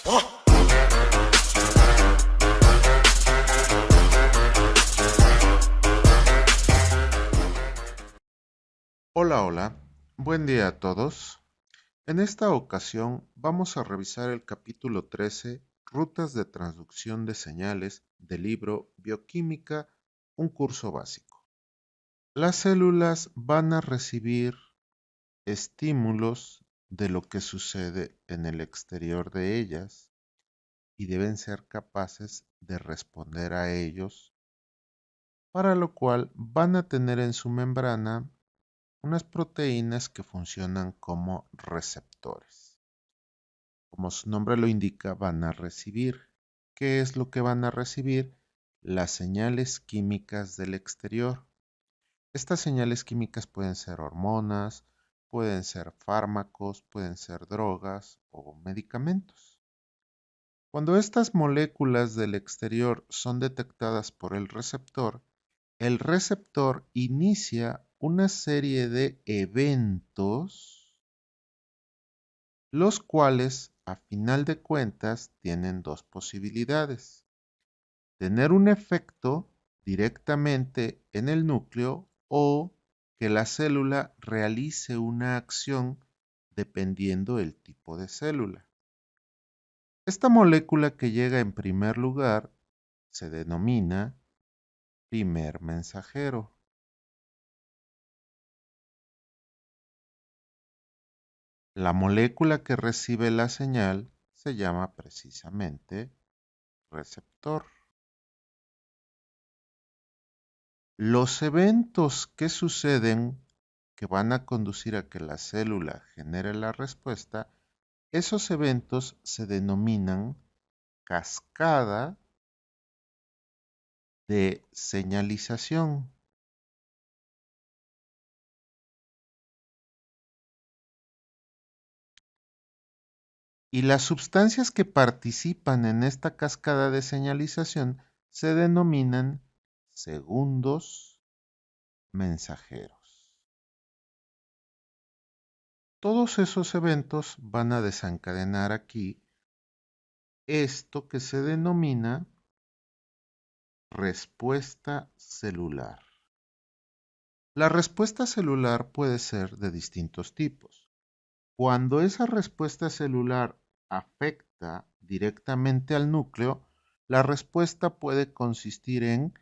Hola, hola, buen día a todos. En esta ocasión vamos a revisar el capítulo 13, Rutas de transducción de señales del libro Bioquímica, un curso básico. Las células van a recibir estímulos de lo que sucede en el exterior de ellas y deben ser capaces de responder a ellos, para lo cual van a tener en su membrana unas proteínas que funcionan como receptores. Como su nombre lo indica, van a recibir. ¿Qué es lo que van a recibir? Las señales químicas del exterior. Estas señales químicas pueden ser hormonas, pueden ser fármacos, pueden ser drogas o medicamentos. Cuando estas moléculas del exterior son detectadas por el receptor inicia una serie de eventos, los cuales, a final de cuentas, tienen dos posibilidades: tener un efecto directamente en el núcleo o que la célula realice una acción dependiendo del tipo de célula. Esta molécula que llega en primer lugar se denomina primer mensajero. La molécula que recibe la señal se llama precisamente receptor. Los eventos que suceden que van a conducir a que la célula genere la respuesta, esos eventos se denominan cascada de señalización. Y las sustancias que participan en esta cascada de señalización se denominan segundos mensajeros. Todos esos eventos van a desencadenar aquí esto que se denomina respuesta celular. La respuesta celular puede ser de distintos tipos. Cuando esa respuesta celular afecta directamente al núcleo, la respuesta puede consistir en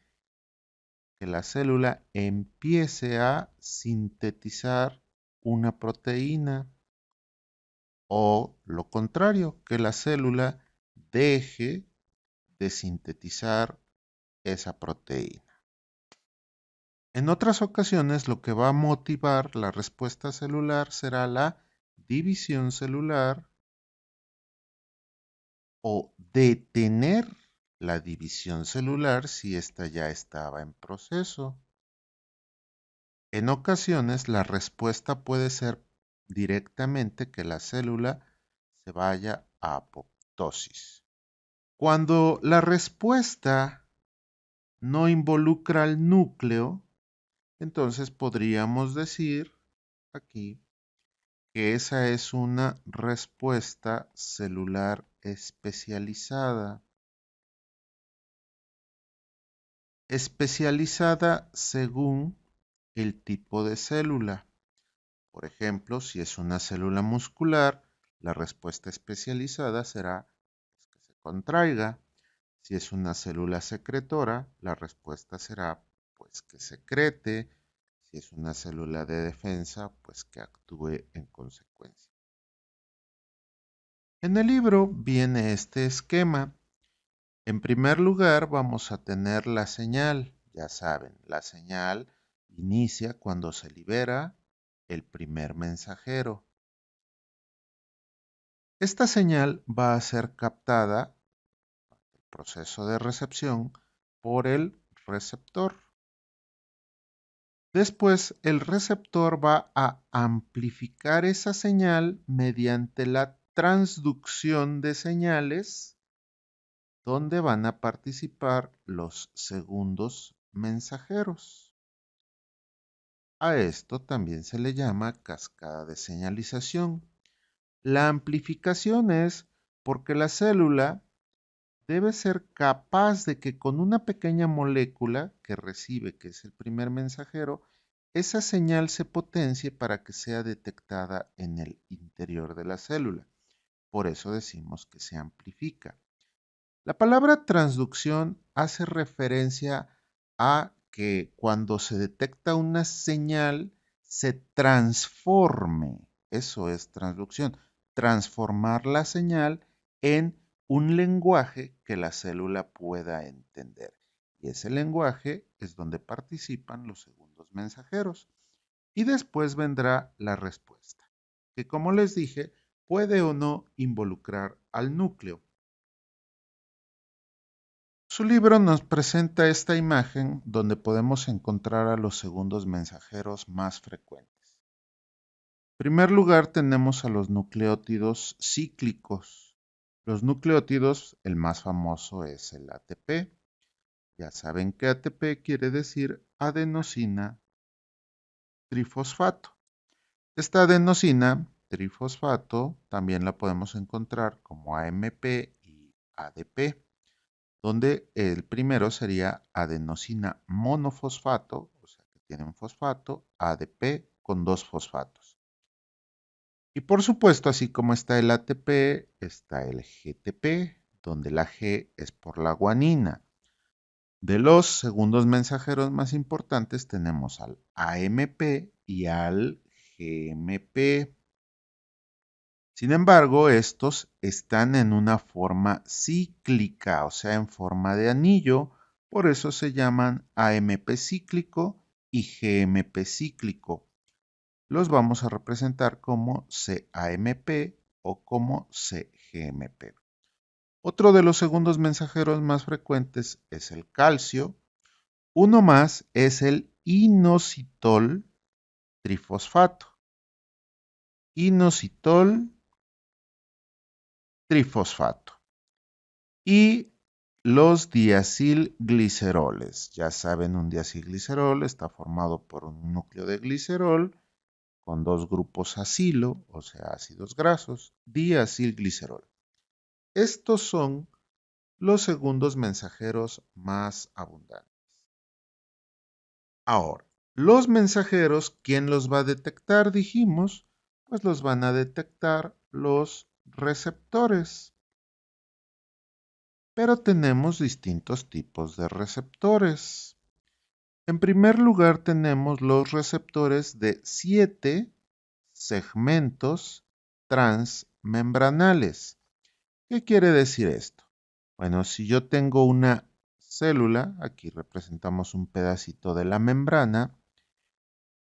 que la célula empiece a sintetizar una proteína, o lo contrario, que la célula deje de sintetizar esa proteína. En otras ocasiones, lo que va a motivar la respuesta celular será la división celular o detener la división celular si ésta ya estaba en proceso. En ocasiones, la respuesta puede ser directamente que la célula se vaya a apoptosis. Cuando la respuesta no involucra al núcleo, entonces podríamos decir aquí que esa es una respuesta celular especializada. Especializada según el tipo de célula. Por ejemplo, si es una célula muscular, la respuesta especializada será que se contraiga. Si es una célula secretora, la respuesta será pues que secrete. Si es una célula de defensa, pues que actúe en consecuencia. En el libro viene este esquema. En primer lugar, vamos a tener la señal. Ya saben, la señal inicia cuando se libera el primer mensajero. Esta señal va a ser captada, el proceso de recepción, por el receptor. Después, el receptor va a amplificar esa señal mediante la transducción de señales, donde van a participar los segundos mensajeros. A esto también se le llama cascada de señalización. La amplificación es Porque la célula debe ser capaz de que con una pequeña molécula que recibe, que es el primer mensajero, esa señal se potencie para que sea detectada en el interior de la célula. Por eso decimos que se amplifica. La palabra transducción hace referencia a que cuando se detecta una señal se transforme. Eso es transducción. Transformar la señal en un lenguaje que la célula pueda entender. Y ese lenguaje es donde participan los segundos mensajeros. Y después vendrá la respuesta, que como les dije, puede o no involucrar al núcleo. Su libro nos presenta esta imagen donde podemos encontrar a los segundos mensajeros más frecuentes. En primer lugar tenemos a los nucleótidos cíclicos. Los nucleótidos, el más famoso es el ATP. Ya saben que ATP quiere decir adenosina trifosfato. Esta adenosina trifosfato también la podemos encontrar como AMP y ADP, donde el primero sería adenosina monofosfato, o sea que tiene un fosfato, ADP con dos fosfatos. Y por supuesto, así como está el ATP, está el GTP, donde la G es por la guanina. De los segundos mensajeros más importantes tenemos al AMP y al GMP. Sin embargo, estos están en una forma cíclica, o sea, en forma de anillo, por eso se llaman AMP cíclico y GMP cíclico. Los vamos a representar como CAMP o como CGMP. Otro de los segundos mensajeros más frecuentes es el calcio. Uno más es el inositol trifosfato. Inositol trifosfato. Y los diacilgliceroles. Ya saben, un diacilglicerol está formado por un núcleo de glicerol con dos grupos acilo, o sea, ácidos grasos, diacilglicerol. Estos son los segundos mensajeros más abundantes. Ahora, los mensajeros, ¿quién los va a detectar? Dijimos, pues los van a detectar los receptores. Pero tenemos distintos tipos de receptores. En primer lugar tenemos los receptores de 7 segmentos transmembranales. ¿Qué quiere decir esto? Bueno, si yo tengo una célula, aquí representamos un pedacito de la membrana,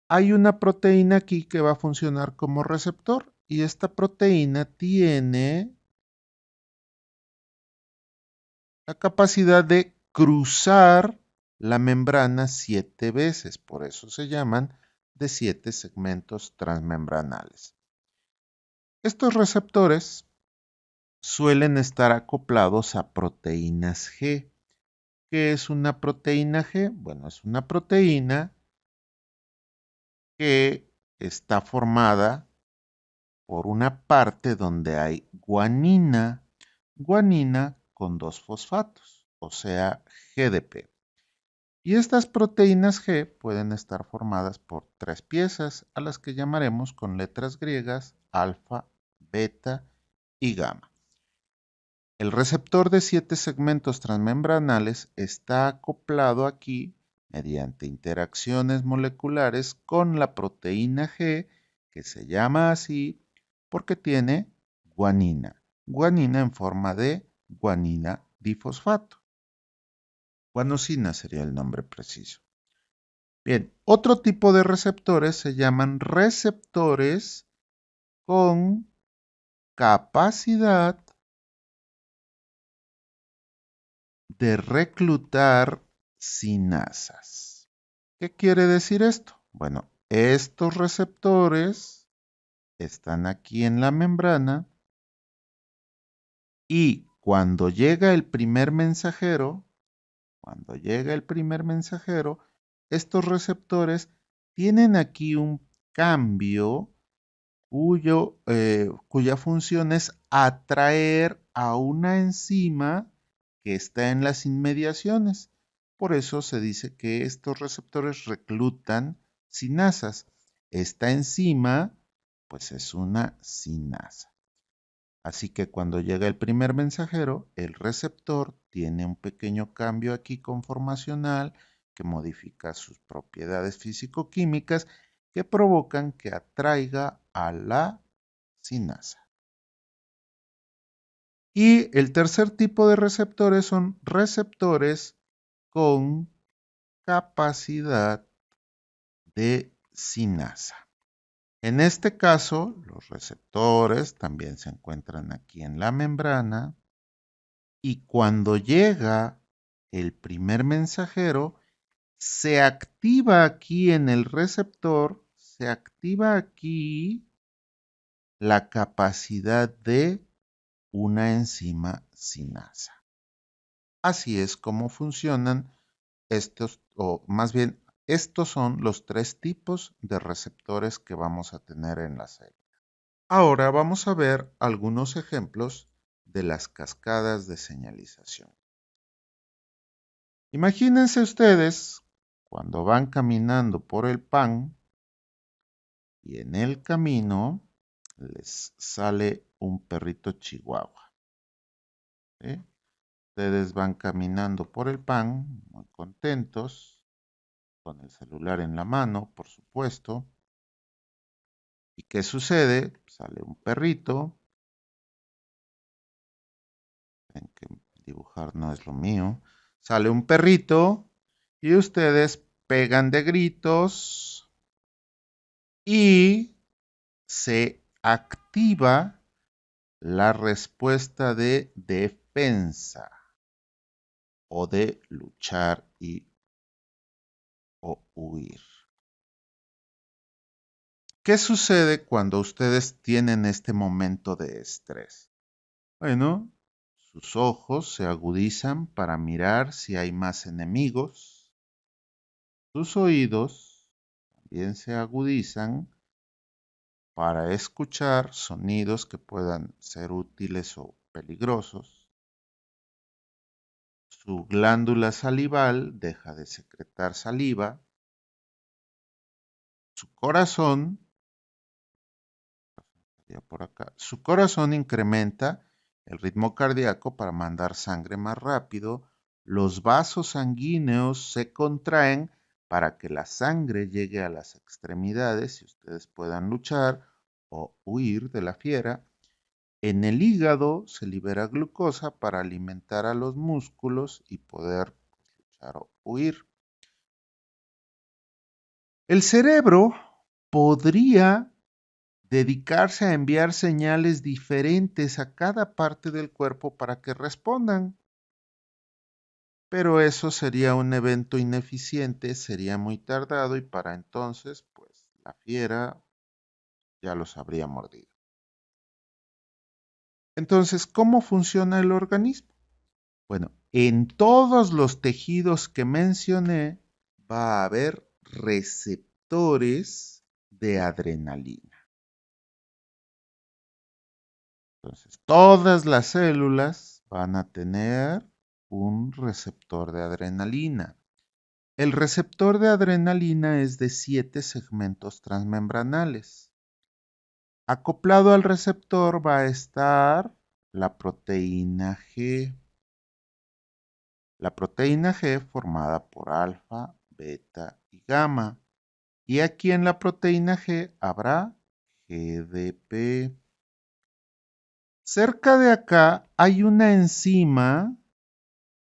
hay una proteína aquí que va a funcionar como receptor y esta proteína tiene la capacidad de cruzar la membrana 7 veces, por eso se llaman de 7 segmentos transmembranales. Estos receptores suelen estar acoplados a proteínas G. ¿Qué es una proteína G? Bueno, es una proteína que está formada por una parte donde hay guanina, guanina con dos fosfatos, o sea, GDP. Y estas proteínas G pueden estar formadas por 3 piezas, a las que llamaremos con letras griegas alfa, beta y gamma. El receptor de 7 segmentos transmembranales está acoplado aquí mediante interacciones moleculares con la proteína G, que se llama así porque tiene guanina. Guanina en forma de guanina difosfato. Guanosina sería el nombre preciso. Bien, otro tipo de receptores se llaman receptores con capacidad de reclutar sinasas. ¿Qué quiere decir esto? Bueno, estos receptores están aquí en la membrana y cuando llega el primer mensajero, estos receptores tienen aquí un cambio cuya función es atraer a una enzima que está en las inmediaciones. Por eso se dice que estos receptores reclutan sinasas. Esta enzima, pues es una sinasa. Así que cuando llega el primer mensajero, el receptor tiene un pequeño cambio aquí conformacional que modifica sus propiedades físico-químicas que provocan que atraiga a la sinasa. Y el tercer tipo de receptores son receptores con capacidad de sinasa. En este caso, los receptores también se encuentran aquí en la membrana y cuando llega el primer mensajero, se activa aquí en el receptor, se activa aquí la capacidad de una enzima sinasa. Así es como funcionan estos, o más bien, estos son los tres tipos de receptores que vamos a tener en la célula. Ahora vamos a ver algunos ejemplos de las cascadas de señalización. Imagínense ustedes cuando van caminando por el pan y en el camino les sale un perrito chihuahua. ¿Sí? Ustedes van caminando por el pan muy contentos, con el celular en la mano, por supuesto. ¿Y qué sucede? Sale un perrito. Ven que dibujar no es lo mío. Sale un perrito y ustedes pegan de gritos y se activa la respuesta de defensa o de luchar o huir. ¿Qué sucede cuando ustedes tienen este momento de estrés? Bueno, sus ojos se agudizan para mirar si hay más enemigos. Sus oídos también se agudizan para escuchar sonidos que puedan ser útiles o peligrosos. Su glándula salival deja de secretar saliva. Su corazón, por acá, su corazón incrementa el ritmo cardíaco para mandar sangre más rápido. Los vasos sanguíneos se contraen para que la sangre llegue a las extremidades y ustedes puedan luchar o huir de la fiera. En el hígado se libera glucosa para alimentar a los músculos y poder luchar o huir. El cerebro podría dedicarse a enviar señales diferentes a cada parte del cuerpo para que respondan. Pero eso sería un evento ineficiente, sería muy tardado y para entonces, pues la fiera ya los habría mordido. Entonces, ¿cómo funciona el organismo? Bueno, en todos los tejidos que mencioné va a haber receptores de adrenalina. Entonces, todas las células van a tener un receptor de adrenalina. El receptor de adrenalina es de 7 segmentos transmembranales. Acoplado al receptor va a estar la proteína G. La proteína G formada por alfa, beta y gamma. Y aquí en la proteína G habrá GDP. Cerca de acá hay una enzima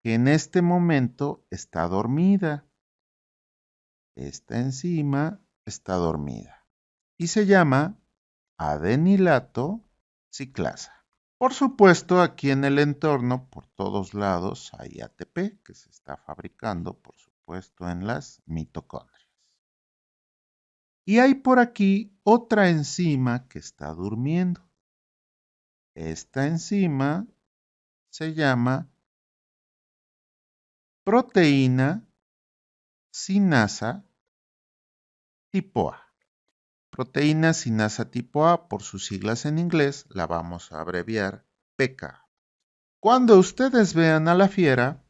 que en este momento está dormida. Esta enzima está dormida y se llama adenilato ciclasa. Por supuesto, aquí en el entorno, por todos lados, hay ATP que se está fabricando, por supuesto, en las mitocondrias. Y hay por aquí otra enzima que está durmiendo. Esta enzima se llama proteína sinasa tipo A. Proteína sinasa tipo A, por sus siglas en inglés, la vamos a abreviar PK. Cuando ustedes vean a la fiera,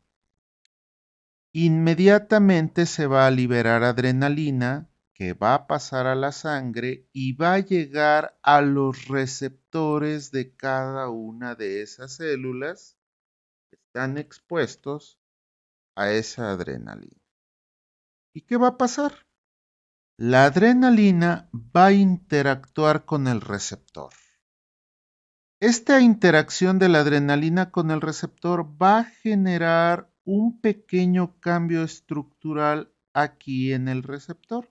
inmediatamente se va a liberar adrenalina que va a pasar a la sangre y va a llegar a los receptores de cada una de esas células que están expuestos a esa adrenalina. ¿Y qué va a pasar? La adrenalina va a interactuar con el receptor. Esta interacción de la adrenalina con el receptor va a generar un pequeño cambio estructural aquí en el receptor.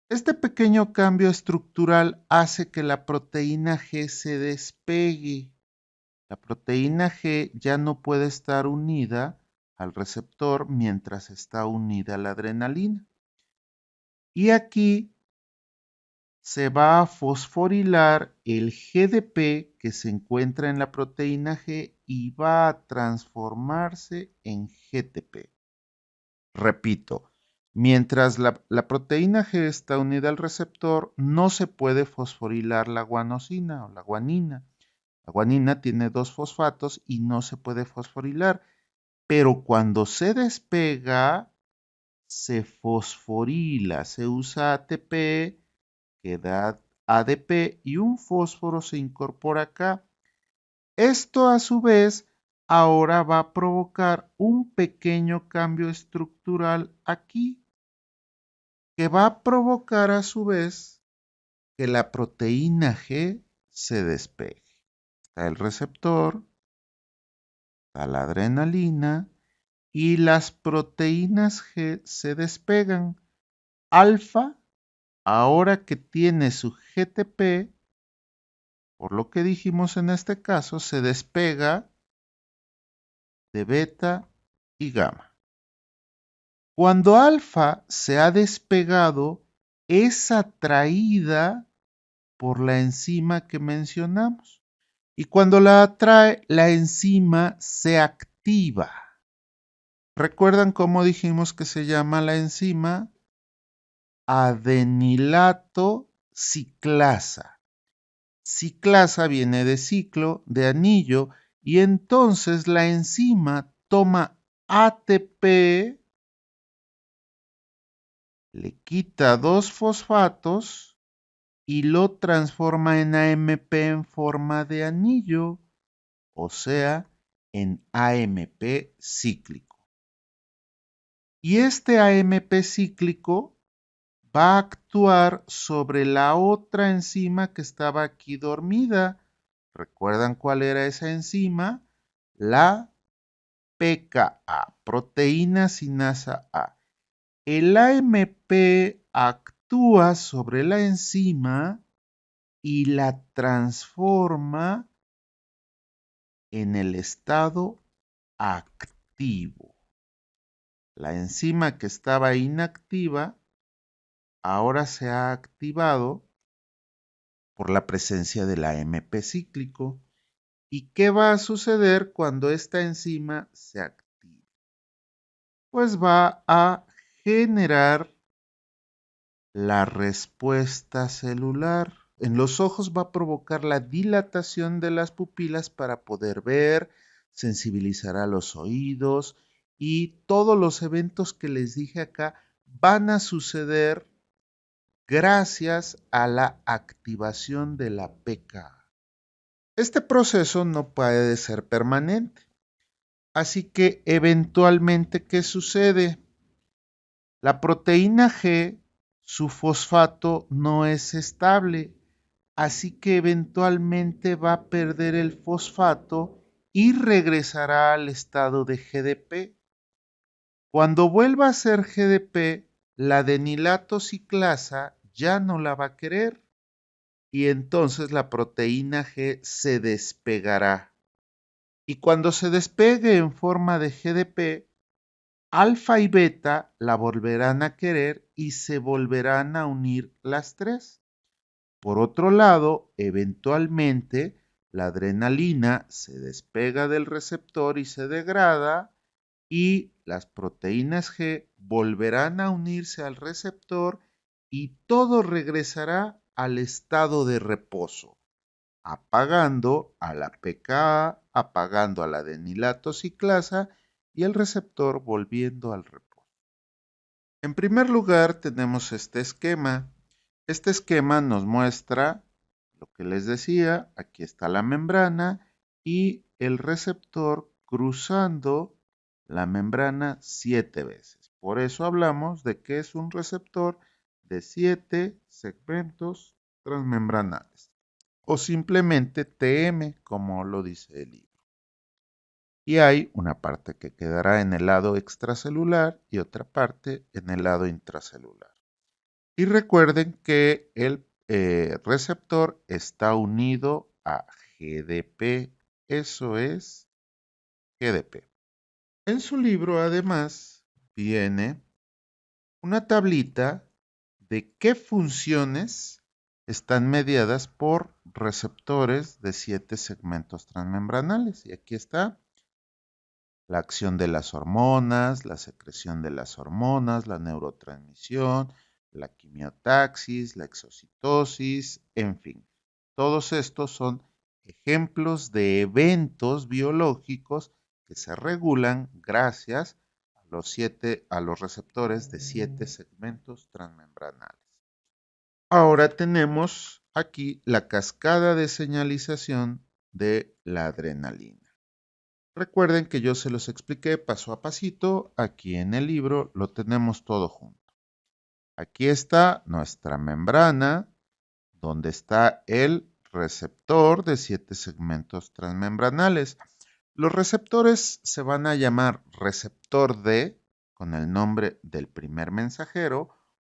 Este pequeño cambio estructural hace que la proteína G se despegue. La proteína G ya no puede estar unida al receptor mientras está unida a la adrenalina. Y aquí se va a fosforilar el GDP que se encuentra en la proteína G y va a transformarse en GTP. Repito, mientras la proteína G está unida al receptor, no se puede fosforilar la guanosina o la guanina. La guanina tiene 2 fosfatos y no se puede fosforilar, pero cuando se despega, se fosforila, se usa ATP que da ADP y un fósforo se incorpora acá. Esto a su vez ahora va a provocar un pequeño cambio estructural aquí que va a provocar a su vez que la proteína G se despegue. Está el receptor, está la adrenalina y las proteínas G se despegan. Alfa, ahora que tiene su GTP, por lo que dijimos en este caso, se despega de beta y gamma. Cuando alfa se ha despegado, es atraída por la enzima que mencionamos. Y cuando la atrae, la enzima se activa. ¿Recuerdan cómo dijimos que se llama la enzima? Adenilato ciclasa. Ciclasa viene de ciclo, de anillo, y entonces la enzima toma ATP, le quita 2 fosfatos y lo transforma en AMP en forma de anillo, o sea, en AMP cíclico. Y este AMP cíclico va a actuar sobre la otra enzima que estaba aquí dormida. ¿Recuerdan cuál era esa enzima? La PKA, proteína sinasa A. El AMP actúa sobre la enzima y la transforma en el estado activo. La enzima que estaba inactiva ahora se ha activado por la presencia del AMP cíclico. ¿Y qué va a suceder cuando esta enzima se active? Pues va a generar la respuesta celular. En los ojos va a provocar la dilatación de las pupilas para poder ver, sensibilizará los oídos y todos los eventos que les dije acá van a suceder gracias a la activación de la PKA. Este proceso no puede ser permanente, así que eventualmente, ¿qué sucede? La proteína G, su fosfato no es estable, así que eventualmente va a perder el fosfato y regresará al estado de GDP. Cuando vuelva a ser GDP, la adenilato ciclasa ya no la va a querer y entonces la proteína G se despegará. Y cuando se despegue en forma de GDP, alfa y beta la volverán a querer y se volverán a unir las tres. Por otro lado, eventualmente la adrenalina se despega del receptor y se degrada y las proteínas G volverán a unirse al receptor y todo regresará al estado de reposo, apagando a la pKa, apagando a la adenilato ciclasa y el receptor volviendo al reposo. En primer lugar tenemos este esquema. Este esquema nos muestra lo que les decía, aquí está la membrana y el receptor cruzando la membrana 7 veces. Por eso hablamos de que es un receptor de 7 segmentos transmembranales o simplemente TM, como lo dice el libro. Y hay una parte que quedará en el lado extracelular y otra parte en el lado intracelular. Y recuerden que el receptor está unido a GDP. Eso es GDP. En su libro, además, viene una tablita de qué funciones están mediadas por receptores de 7 segmentos transmembranales. Y aquí está la acción de las hormonas, la secreción de las hormonas, la neurotransmisión, la quimiotaxis, la exocitosis, en fin. Todos estos son ejemplos de eventos biológicos que se regulan gracias a los receptores de 7 segmentos transmembranales. Ahora tenemos aquí la cascada de señalización de la adrenalina. Recuerden que yo se los expliqué paso a pasito, aquí en el libro lo tenemos todo junto. Aquí está nuestra membrana, donde está el receptor de 7 segmentos transmembranales. Los receptores se van a llamar receptor D, con el nombre del primer mensajero,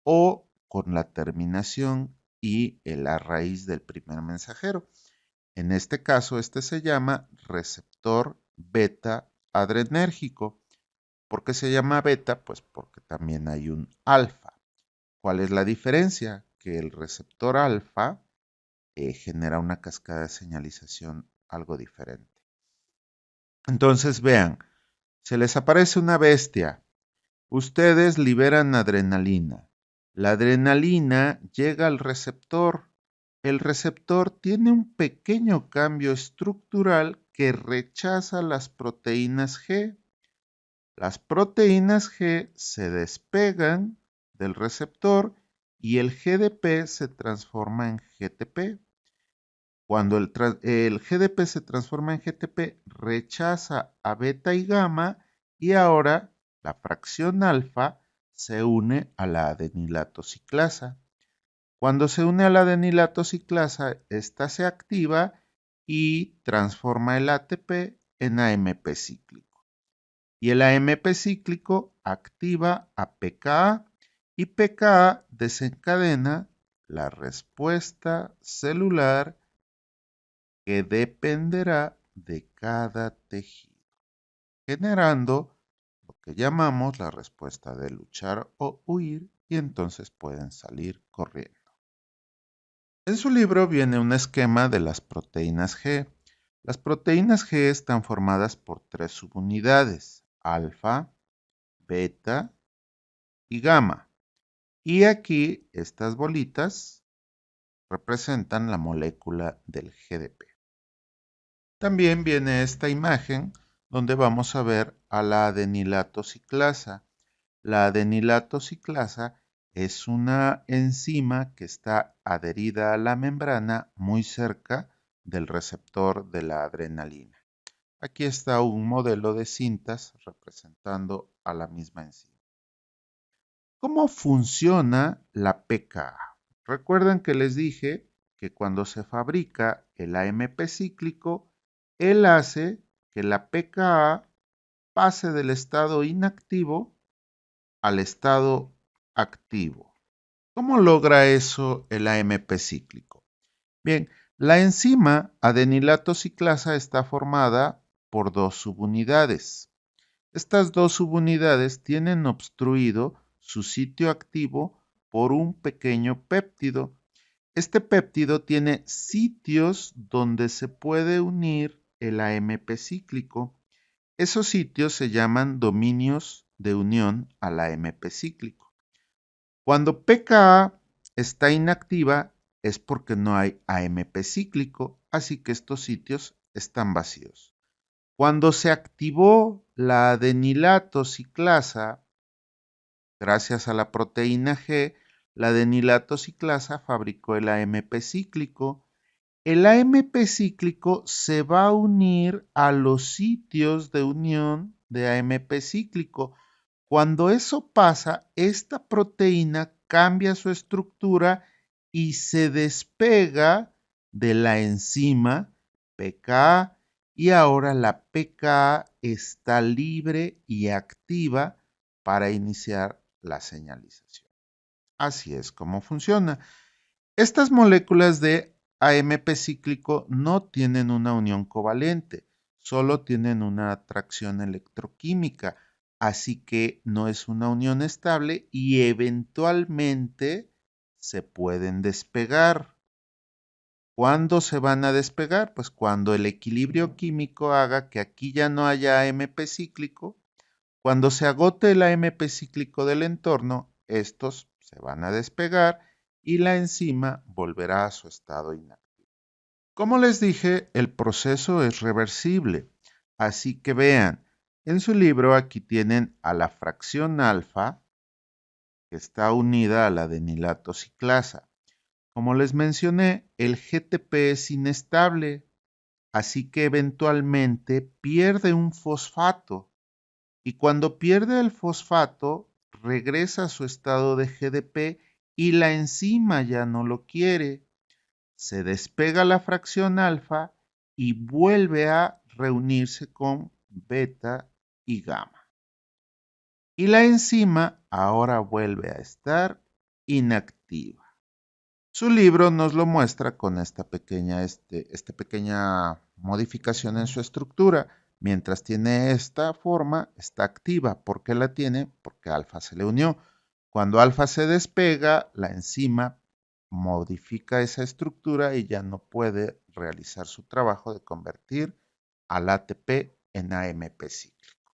o con la terminación y la raíz del primer mensajero. En este caso, este se llama receptor beta adrenérgico. ¿Por qué se llama beta? Pues porque también hay un alfa. ¿Cuál es la diferencia? Que el receptor alfa genera una cascada de señalización algo diferente. Entonces vean, se les aparece una bestia. Ustedes liberan adrenalina. La adrenalina llega al receptor. El receptor tiene un pequeño cambio estructural que rechaza las proteínas G. Las proteínas G se despegan del receptor y el GDP se transforma en GTP. Cuando el GDP se transforma en GTP, rechaza a beta y gamma y ahora la fracción alfa se une a la adenilato ciclasa. Cuando se une a la adenilato ciclasa, esta se activa y transforma el ATP en AMP cíclico. Y el AMP cíclico activa a pKa y pKa desencadena la respuesta celular que dependerá de cada tejido, generando lo que llamamos la respuesta de luchar o huir y entonces pueden salir corriendo. En su libro viene un esquema de las proteínas G. Las proteínas G están formadas por 3 subunidades, alfa, beta y gamma. Y aquí estas bolitas representan la molécula del GDP. También viene esta imagen donde vamos a ver a la adenilato ciclasa. La adenilato ciclasa es una enzima que está adherida a la membrana muy cerca del receptor de la adrenalina. Aquí está un modelo de cintas representando a la misma enzima. ¿Cómo funciona la pKa? Recuerden que les dije que cuando se fabrica el AMP cíclico, él hace que la pKa pase del estado inactivo al estado activo. ¿Cómo logra eso el AMP cíclico? Bien, la enzima adenilato ciclasa está formada por 2 subunidades. Estas 2 subunidades tienen obstruido su sitio activo por un pequeño péptido. Este péptido tiene sitios donde se puede unir el AMP cíclico. Esos sitios se llaman dominios de unión al AMP cíclico. Cuando pKa está inactiva, es porque no hay AMP cíclico, así que estos sitios están vacíos. Cuando se activó la adenilato ciclasa, gracias a la proteína G, la adenilato ciclasa fabricó el AMP cíclico. El AMP cíclico se va a unir a los sitios de unión de AMP cíclico. Cuando eso pasa, esta proteína cambia su estructura y se despega de la enzima pKa y ahora la pKa está libre y activa para iniciar la señalización. Así es como funciona. Estas moléculas de AMP cíclico no tienen una unión covalente, solo tienen una atracción electroquímica, así que no es una unión estable y eventualmente se pueden despegar. ¿Cuándo se van a despegar? Pues cuando el equilibrio químico haga que aquí ya no haya AMP cíclico. Cuando se agote el AMP cíclico del entorno, estos se van a despegar y la enzima volverá a su estado inactivo. Como les dije, el proceso es reversible, así que vean, en su libro aquí tienen a la fracción alfa que está unida a la adenilato ciclasa. Como les mencioné, el GTP es inestable, así que eventualmente pierde un fosfato y cuando pierde el fosfato regresa a su estado de GDP y la enzima ya no lo quiere. Se despega la fracción alfa y vuelve a reunirse con beta y gamma. Y la enzima ahora vuelve a estar inactiva. Su libro nos lo muestra con esta pequeña modificación en su estructura. Mientras tiene esta forma, está activa. ¿Por qué la tiene? Porque alfa se le unió. Cuando alfa se despega, la enzima modifica esa estructura y ya no puede realizar su trabajo de convertir al ATP en AMP cíclico.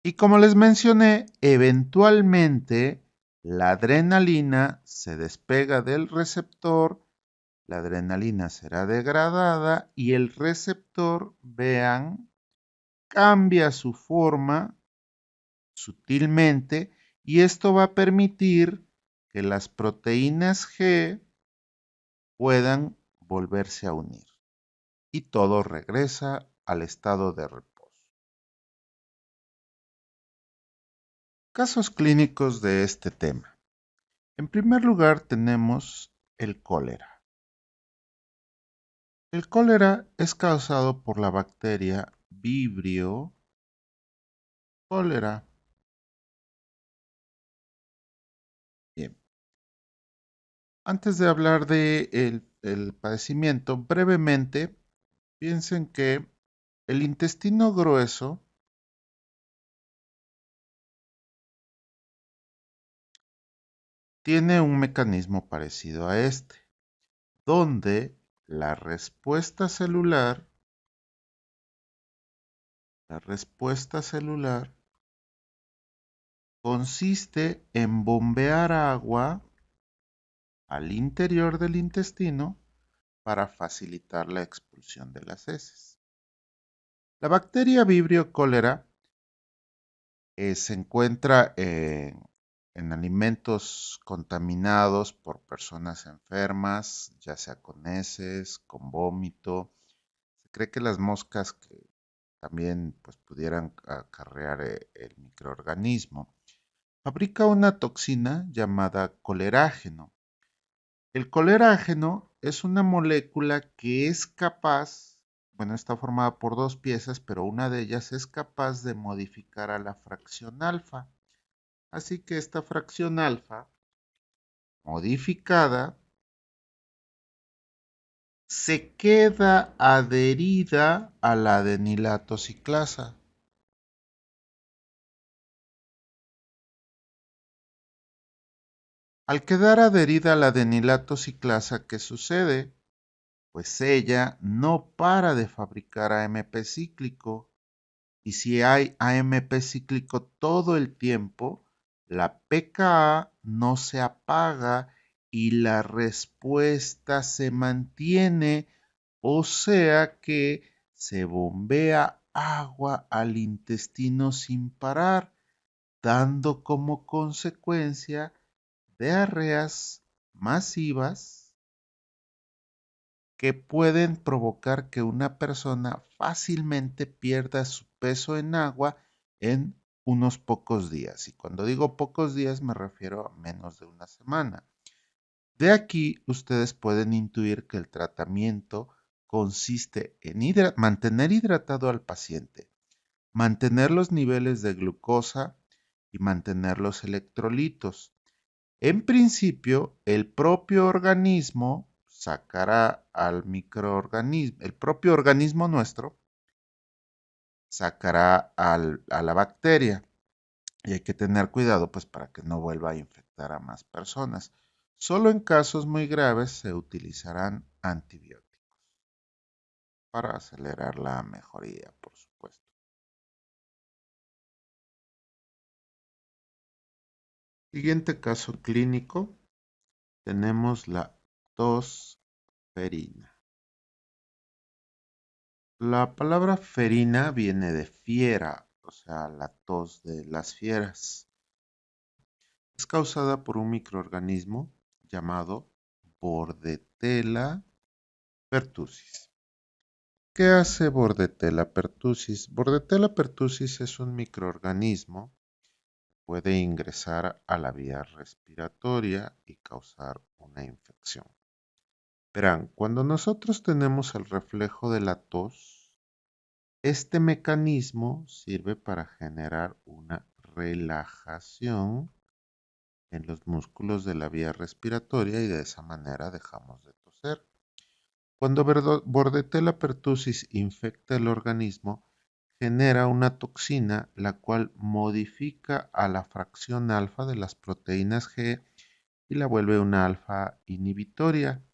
Y como les mencioné, eventualmente la adrenalina se despega del receptor, la adrenalina será degradada y el receptor, vean, cambia su forma sutilmente y esto va a permitir que las proteínas G puedan volverse a unir y todo regresa al estado de reposo. Casos clínicos de este tema. En primer lugar tenemos el cólera. El cólera es causado por la bacteria Vibrio cólera. Bien. Antes de hablar de el padecimiento, brevemente, piensen que el intestino grueso tiene un mecanismo parecido a este, donde la respuesta celular consiste en bombear agua al interior del intestino para facilitar la expulsión de las heces. La bacteria Vibrio cólera se encuentra en alimentos contaminados por personas enfermas, ya sea con heces, con vómito. Se cree que las moscas que también pues, pudieran acarrear el microorganismo. Fabrica una toxina llamada colerágeno. El colerágeno es una molécula que es capaz, bueno, está formada por dos piezas, pero una de ellas es capaz de modificar a la fracción alfa. Así que esta fracción alfa modificada se queda adherida a la adenilato ciclasa. Al quedar adherida a la adenilato ciclasa, ¿qué sucede? Pues ella no para de fabricar AMP cíclico y si hay AMP cíclico todo el tiempo, la pKa no se apaga y la respuesta se mantiene, o sea que se bombea agua al intestino sin parar, dando como consecuencia diarreas masivas que pueden provocar que una persona fácilmente pierda su peso en agua en unos pocos días. Y cuando digo pocos días me refiero a menos de una semana. De aquí ustedes pueden intuir que el tratamiento consiste en mantener hidratado al paciente, mantener los niveles de glucosa y mantener los electrolitos. En principio, el propio organismo sacará al microorganismo, el propio organismo nuestro sacará a la bacteria y hay que tener cuidado pues para que no vuelva a infectar a más personas. Solo en casos muy graves se utilizarán antibióticos para acelerar la mejoría, por supuesto. Siguiente caso clínico, tenemos la tos ferina. La palabra ferina viene de fiera, o sea, la tos de las fieras. Es causada por un microorganismo llamado Bordetella pertussis. ¿Qué hace Bordetella pertussis? Bordetella pertussis es un microorganismo que puede ingresar a la vía respiratoria y causar una infección. Verán, cuando nosotros tenemos el reflejo de la tos, este mecanismo sirve para generar una relajación en los músculos de la vía respiratoria y de esa manera dejamos de toser. Cuando Bordetella pertussis infecta el organismo, genera una toxina la cual modifica a la fracción alfa de las proteínas G y la vuelve una alfa inhibitoria.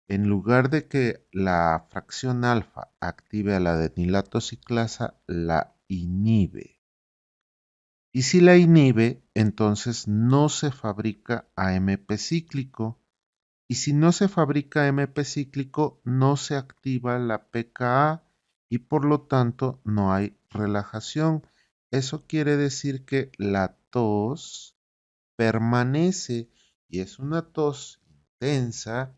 En lugar de que la fracción alfa active a la adenilato ciclasa, la inhibe. Y si la inhibe, entonces no se fabrica AMP cíclico. Y si no se fabrica AMP cíclico, no se activa la pKa y por lo tanto no hay relajación. Eso quiere decir que la tos permanece y es una tos intensa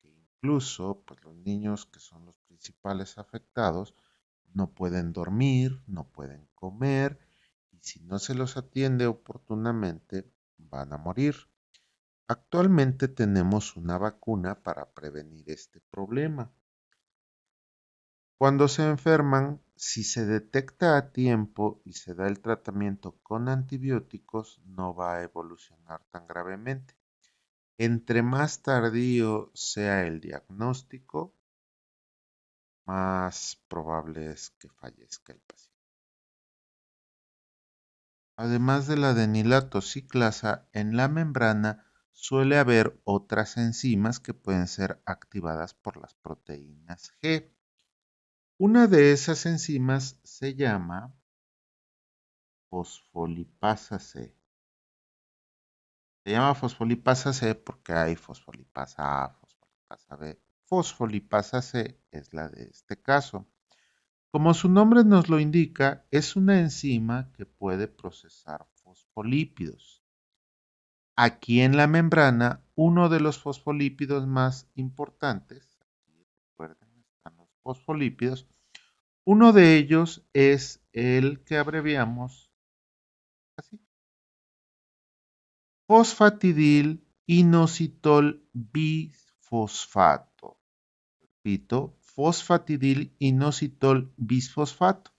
que incluso pues, los niños que son los principales afectados no pueden dormir, no pueden comer y si no se los atiende oportunamente van a morir. Actualmente tenemos una vacuna para prevenir este problema. Cuando se enferman, si se detecta a tiempo y se da el tratamiento con antibióticos, no va a evolucionar tan gravemente. Entre más tardío sea el diagnóstico, más probable es que fallezca el paciente. Además de la adenilato ciclasa, en la membrana suele haber otras enzimas que pueden ser activadas por las proteínas G. Una de esas enzimas se llama fosfolipasa C. Se llama fosfolipasa C porque hay fosfolipasa A, fosfolipasa B. Fosfolipasa C es la de este caso. Como su nombre nos lo indica, es una enzima que puede procesar fosfolípidos. Aquí en la membrana, uno de los fosfolípidos más importantes, aquí recuerden, están los fosfolípidos, uno de ellos es el que abreviamos así, fosfatidil inositol bisfosfato. Repito, fosfatidil inositol bisfosfato.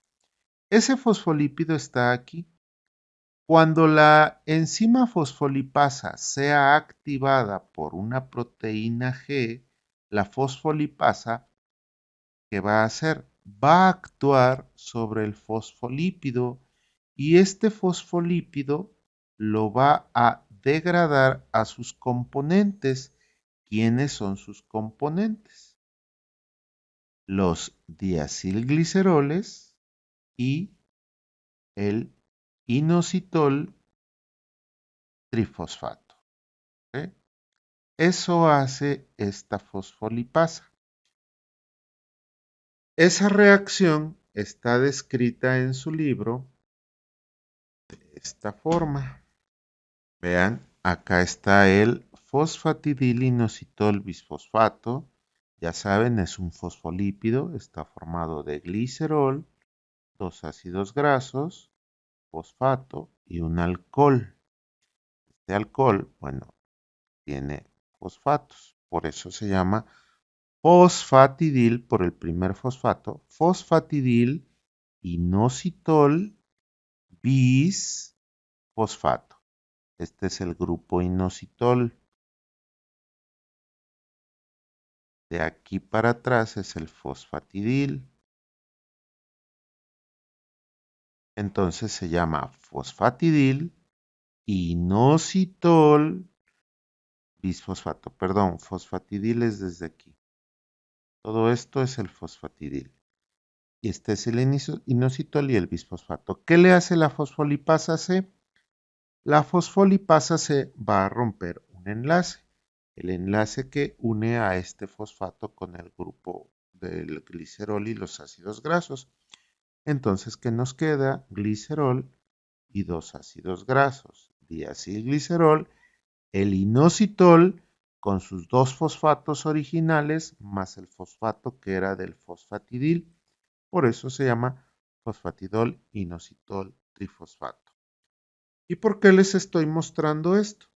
Ese fosfolípido está aquí. Cuando la enzima fosfolipasa sea activada por una proteína G, la fosfolipasa, ¿qué va a hacer? Va a actuar sobre el fosfolípido y este fosfolípido lo va a degradar a sus componentes. ¿Quiénes son sus componentes? Los diacilgliceroles y el inositol trifosfato. ¿Ok? Eso hace esta fosfolipasa. Esa reacción está descrita en su libro de esta forma. Vean, acá está el fosfatidilinositol bisfosfato. Ya saben, es un fosfolípido, está formado de glicerol, dos ácidos grasos, fosfato y un alcohol. Este alcohol, bueno, tiene fosfatos, por eso se llama fosfatidil por el primer fosfato, fosfatidil inositol bisfosfato. Este es el grupo inositol. De aquí para atrás es el fosfatidil. Entonces se llama fosfatidil inositol bisfosfato. Perdón, fosfatidil es desde aquí. Todo esto es el fosfatidil. Y este es el inositol y el bisfosfato. ¿Qué le hace la fosfolipasa C? La fosfolipasa C va a romper un enlace. El enlace que une a este fosfato con el grupo del glicerol y los ácidos grasos. Entonces, ¿qué nos queda? Glicerol y dos ácidos grasos. Diacilglicerol, el inositol con sus dos fosfatos originales más el fosfato que era del fosfatidil. Por eso se llama fosfatidol inositol trifosfato. ¿Y por qué les estoy mostrando esto?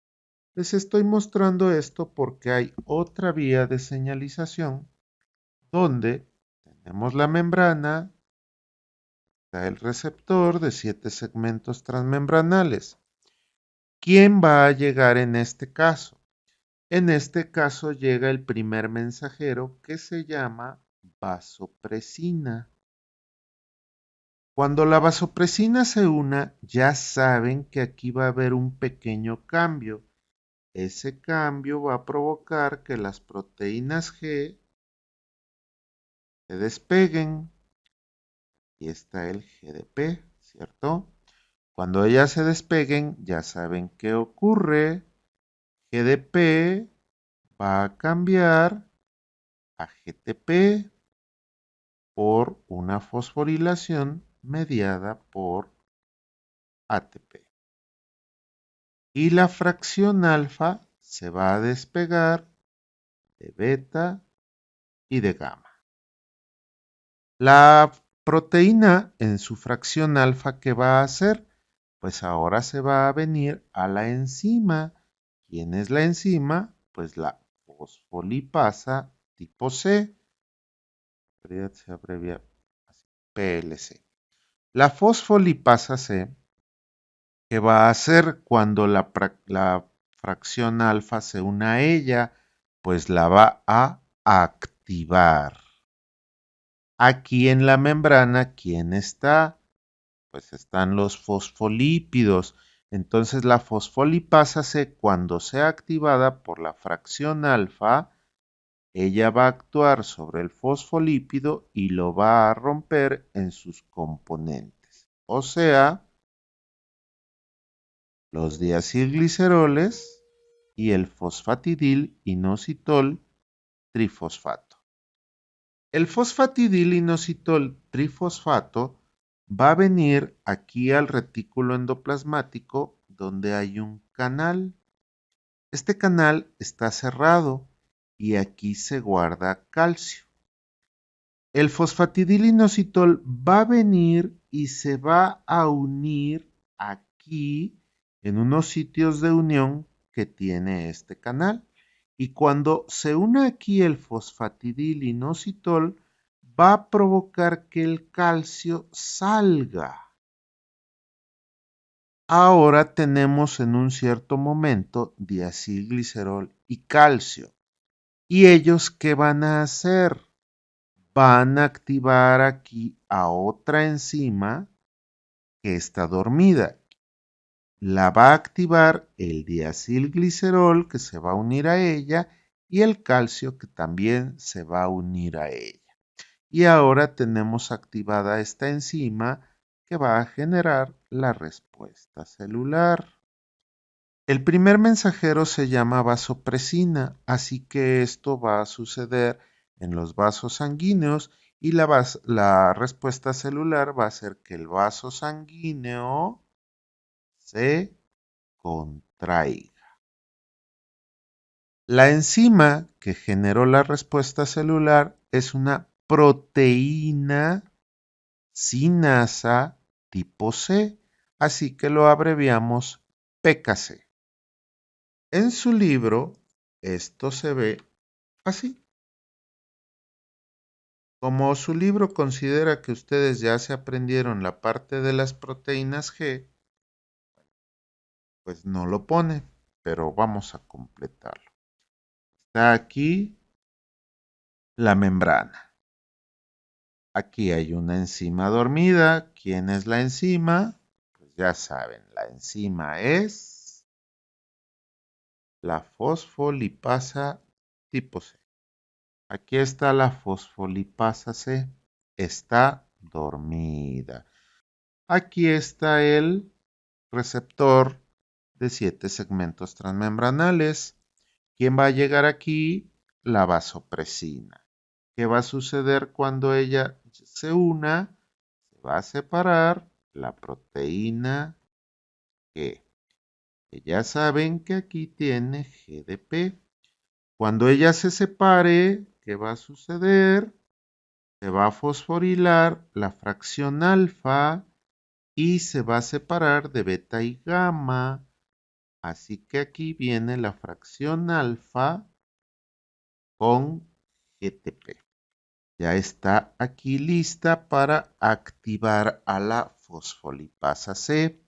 Les estoy mostrando esto porque hay otra vía de señalización donde tenemos la membrana, está el receptor de 7 segmentos transmembranales. ¿Quién va a llegar en este caso? En este caso llega el primer mensajero que se llama vasopresina. Cuando la vasopresina se una, ya saben que aquí va a haber un pequeño cambio. Ese cambio va a provocar que las proteínas G se despeguen. Y está el GDP, ¿cierto? Cuando ellas se despeguen, ya saben qué ocurre. GDP va a cambiar a GTP por una fosforilación mediada por ATP. Y la fracción alfa se va a despegar de beta y de gamma. La proteína en su fracción alfa, ¿qué va a hacer? Pues ahora se va a venir a la enzima. ¿Quién es la enzima? Pues la fosfolipasa tipo C. Se abrevia así, PLC. La fosfolipasa C, ¿qué va a hacer cuando la fracción alfa se una a ella? Pues la va a activar. Aquí en la membrana, ¿quién está? Pues están los fosfolípidos. Entonces la fosfolipasa C, cuando sea activada por la fracción alfa, ella va a actuar sobre el fosfolípido y lo va a romper en sus componentes. O sea, los diacilgliceroles y el fosfatidil inositol trifosfato. El fosfatidil inositol trifosfato va a venir aquí al retículo endoplasmático donde hay un canal. Este canal está cerrado y aquí se guarda calcio. El fosfatidilinositol va a venir y se va a unir aquí en unos sitios de unión que tiene este canal. Y cuando se une aquí el fosfatidilinositol, va a provocar que el calcio salga. Ahora tenemos en un cierto momento diacilglicerol y calcio. ¿Y ellos qué van a hacer? Van a activar aquí a otra enzima que está dormida. La va a activar el diacilglicerol que se va a unir a ella y el calcio que también se va a unir a ella. Y ahora tenemos activada esta enzima que va a generar la respuesta celular. El primer mensajero se llama vasopresina, así que esto va a suceder en los vasos sanguíneos y la respuesta celular va a hacer que el vaso sanguíneo se contraiga. La enzima que generó la respuesta celular es una proteína sinasa tipo C, así que lo abreviamos PKC. En su libro, esto se ve así. Como su libro considera que ustedes ya se aprendieron la parte de las proteínas G, pues no lo pone, pero vamos a completarlo. Está aquí la membrana. Aquí hay una enzima dormida. ¿Quién es la enzima? Pues ya saben, la enzima es la fosfolipasa tipo C. Aquí está la fosfolipasa C. Está dormida. Aquí está el receptor de 7 segmentos transmembranales. ¿Quién va a llegar aquí? La vasopresina. ¿Qué va a suceder cuando ella se una? Se va a separar la proteína G, que ya saben que aquí tiene GDP. Cuando ella se separe, ¿qué va a suceder? Se va a fosforilar la fracción alfa y se va a separar de beta y gamma. Así que aquí viene la fracción alfa con GTP. Ya está aquí lista para activar a la fosfolipasa C.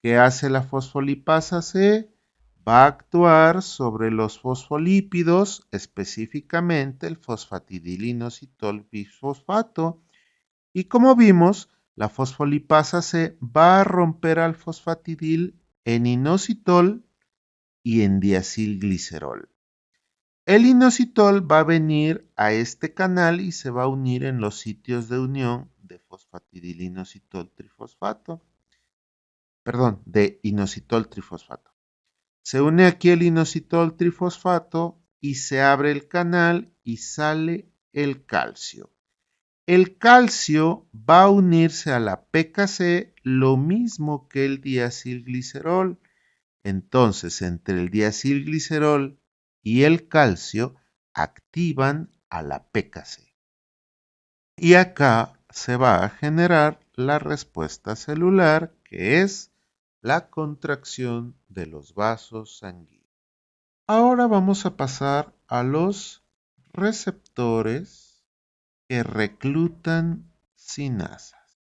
¿Qué hace la fosfolipasa C? Va a actuar sobre los fosfolípidos, específicamente el fosfatidilinositol bisfosfato. Y como vimos, la fosfolipasa C va a romper al fosfatidil en inositol y en diacilglicerol. El inositol va a venir a este canal y se va a unir en los sitios de unión de fosfatidilinositol trifosfato. Perdón, de inositol trifosfato. Se une aquí el inositol trifosfato y se abre el canal y sale el calcio. El calcio va a unirse a la PKC lo mismo que el diacilglicerol. Entonces, entre el diacilglicerol y el calcio activan a la PKC. Y acá se va a generar la respuesta celular, que es la contracción de los vasos sanguíneos. Ahora vamos a pasar a los receptores que reclutan sinasas.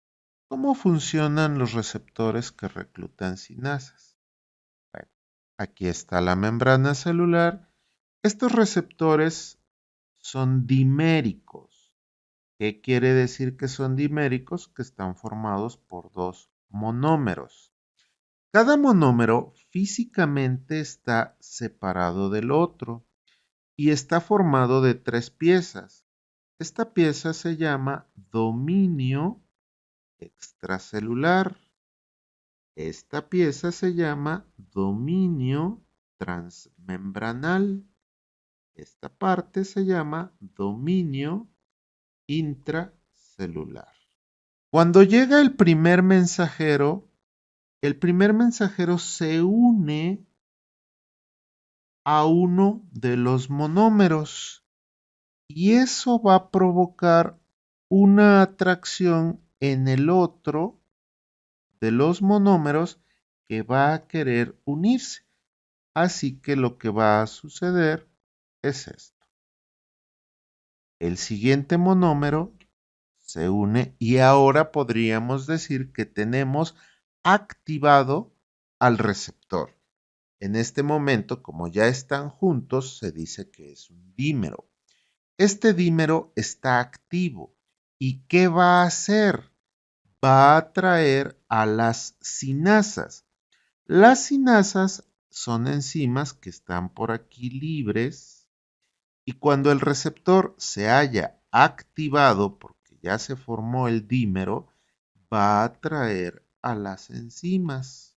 ¿Cómo funcionan los receptores que reclutan sinasas? Bueno, aquí está la membrana celular. Estos receptores son diméricos. ¿Qué quiere decir que son diméricos? Que están formados por dos monómeros. Cada monómero físicamente está separado del otro y está formado de tres piezas. Esta pieza se llama dominio extracelular. Esta pieza se llama dominio transmembranal. Esta parte se llama dominio intracelular. Cuando llega el primer mensajero se une a uno de los monómeros y eso va a provocar una atracción en el otro de los monómeros que va a querer unirse. Así que lo que va a suceder es esto. El siguiente monómero se une y ahora podríamos decir que tenemos activado al receptor. En este momento, como ya están juntos, se dice que es un dímero. Este dímero está activo. ¿Y qué va a hacer? Va a atraer a las sinasas. Las sinasas son enzimas que están por aquí libres y cuando el receptor se haya activado, porque ya se formó el dímero, va a atraer a las enzimas.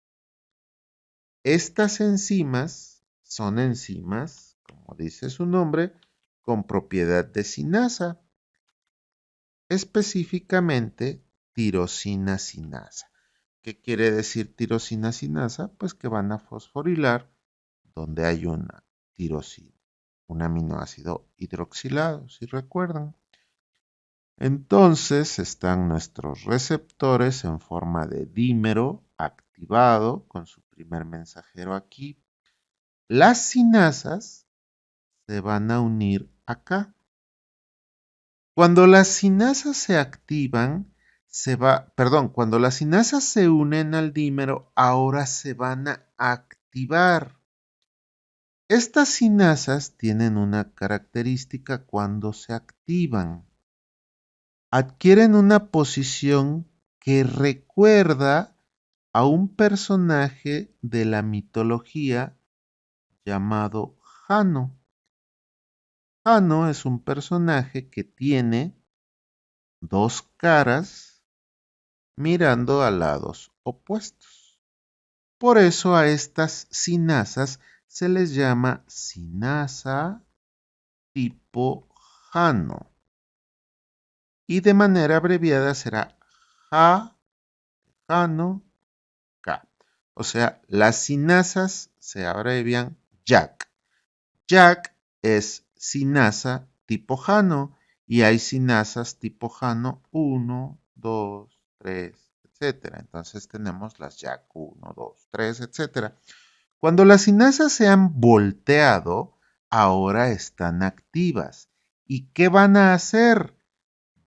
Estas enzimas son enzimas, como dice su nombre, con propiedad de sinasa, específicamente tirosina sinasa. ¿Qué quiere decir tirosina sinasa? Pues que van a fosforilar donde hay una tirosina, un aminoácido hidroxilado, si recuerdan. Entonces están nuestros receptores en forma de dímero activado con su primer mensajero aquí. Las sinasas se van a unir acá. Cuando las sinasas se activan, cuando las sinasas se unen al dímero, ahora se van a activar. Estas sinasas tienen una característica cuando se activan. Adquieren una posición que recuerda a un personaje de la mitología llamado Jano. Jano es un personaje que tiene dos caras mirando a lados opuestos. Por eso a estas sinasas se les llama sinasa tipo Jano. Y de manera abreviada será Ja, Jano, K. O sea, las sinasas se abrevian JAK. JAK es sinasa tipo Jano y hay sinasas tipo Jano 1, 2, 3, etc. Entonces tenemos las JAK 1, 2, 3, etc. Cuando las sinasas se han volteado, ahora están activas. ¿Y qué van a hacer?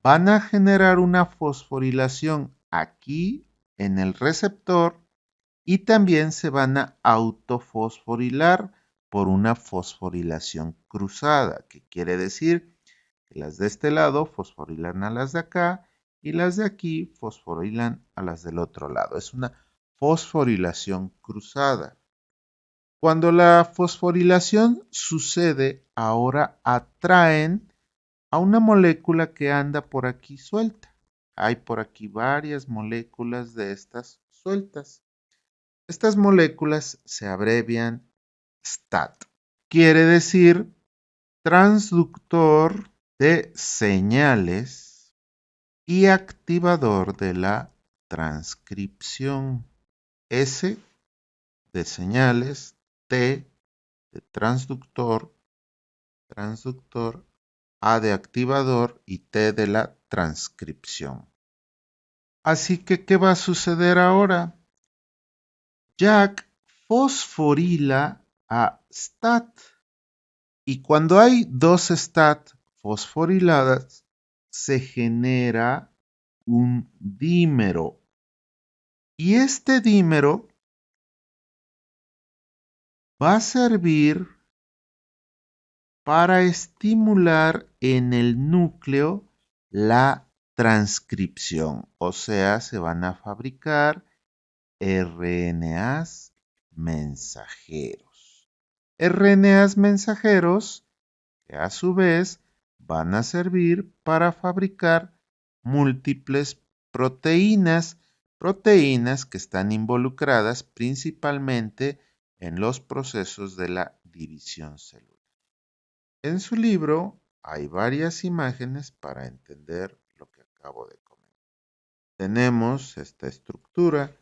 Van a generar una fosforilación aquí en el receptor y también se van a autofosforilar por una fosforilación cruzada, que quiere decir que las de este lado fosforilan a las de acá y las de aquí fosforilan a las del otro lado. Es una fosforilación cruzada. Cuando la fosforilación sucede, ahora atraen a una molécula que anda por aquí suelta. Hay por aquí varias moléculas de estas sueltas. Estas moléculas se abrevian STAT. Quiere decir transductor de señales y activador de la transcripción. S de señales, T de transductor, A de activador y T de la transcripción. Así que, ¿qué va a suceder ahora? JAK fosforila a STAT. Y cuando hay dos STAT fosforiladas, se genera un dímero. Y este dímero va a servir para estimular en el núcleo la transcripción. O sea, se van a fabricar RNAs mensajeros. RNAs mensajeros que a su vez van a servir para fabricar múltiples proteínas, proteínas que están involucradas principalmente en los procesos de la división celular. En su libro hay varias imágenes para entender lo que acabo de comentar. Tenemos esta estructura.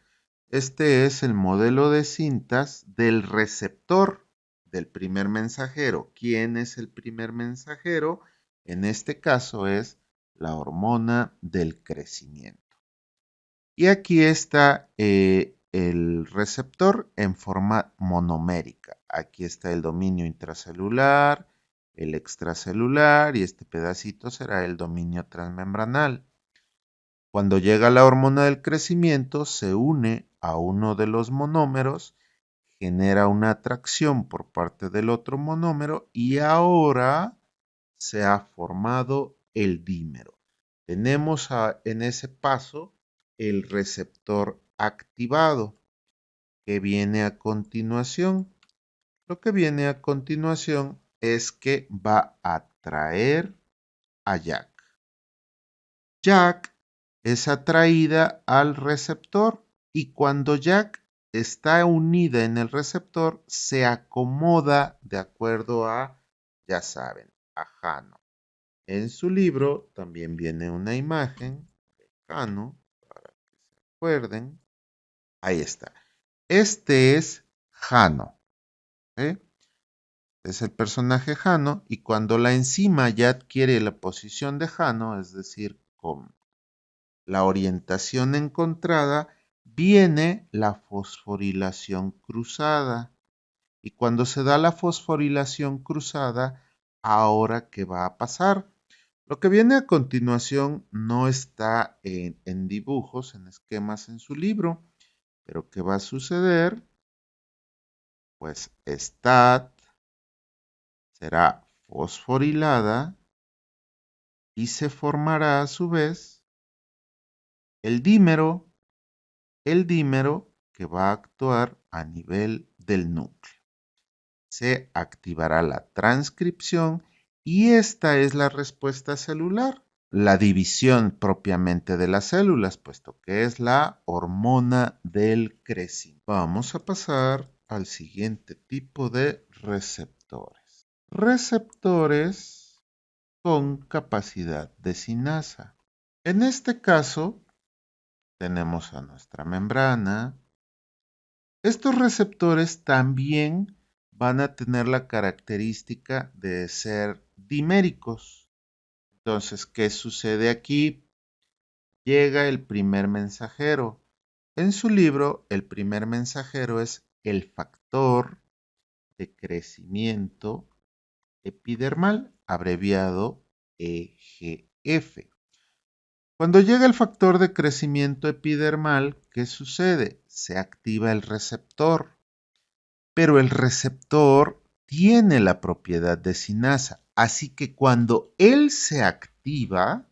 Este es el modelo de cintas del receptor del primer mensajero. ¿Quién es el primer mensajero? En este caso es la hormona del crecimiento. Y aquí está el receptor en forma monomérica. Aquí está el dominio intracelular, el extracelular y este pedacito será el dominio transmembranal. Cuando llega la hormona del crecimiento, se une a uno de los monómeros, genera una atracción por parte del otro monómero y ahora se ha formado el dímero. Tenemos en ese paso el receptor activado que viene a continuación. Lo que viene a continuación es que va a atraer a JAK. JAK es atraída al receptor y cuando JAK está unida en el receptor se acomoda de acuerdo a, ya saben, a Jano. En su libro también viene una imagen de Jano, para que se acuerden. Ahí está. Este es Jano. ¿Eh? Es el personaje Jano, y cuando la enzima ya adquiere la posición de Jano, es decir, con la orientación encontrada, viene la fosforilación cruzada. Y cuando se da la fosforilación cruzada, ¿ahora qué va a pasar? Lo que viene a continuación no está en dibujos, en esquemas en su libro, pero ¿qué va a suceder? Pues STAT será fosforilada y se formará a su vez el dímero, que va a actuar a nivel del núcleo. Se activará la transcripción y esta es la respuesta celular, la división propiamente de las células, puesto que es la hormona del crecimiento. Vamos a pasar al siguiente tipo de receptores. Receptores con capacidad de sinasa. En este caso, tenemos a nuestra membrana. Estos receptores también van a tener la característica de ser diméricos. Entonces, ¿qué sucede aquí? Llega el primer mensajero. En su libro, el primer mensajero es el factor de crecimiento epidermal, abreviado EGF. Cuando llega el factor de crecimiento epidermal, ¿qué sucede? Se activa el receptor, pero el receptor tiene la propiedad de sinasa, así que cuando él se activa,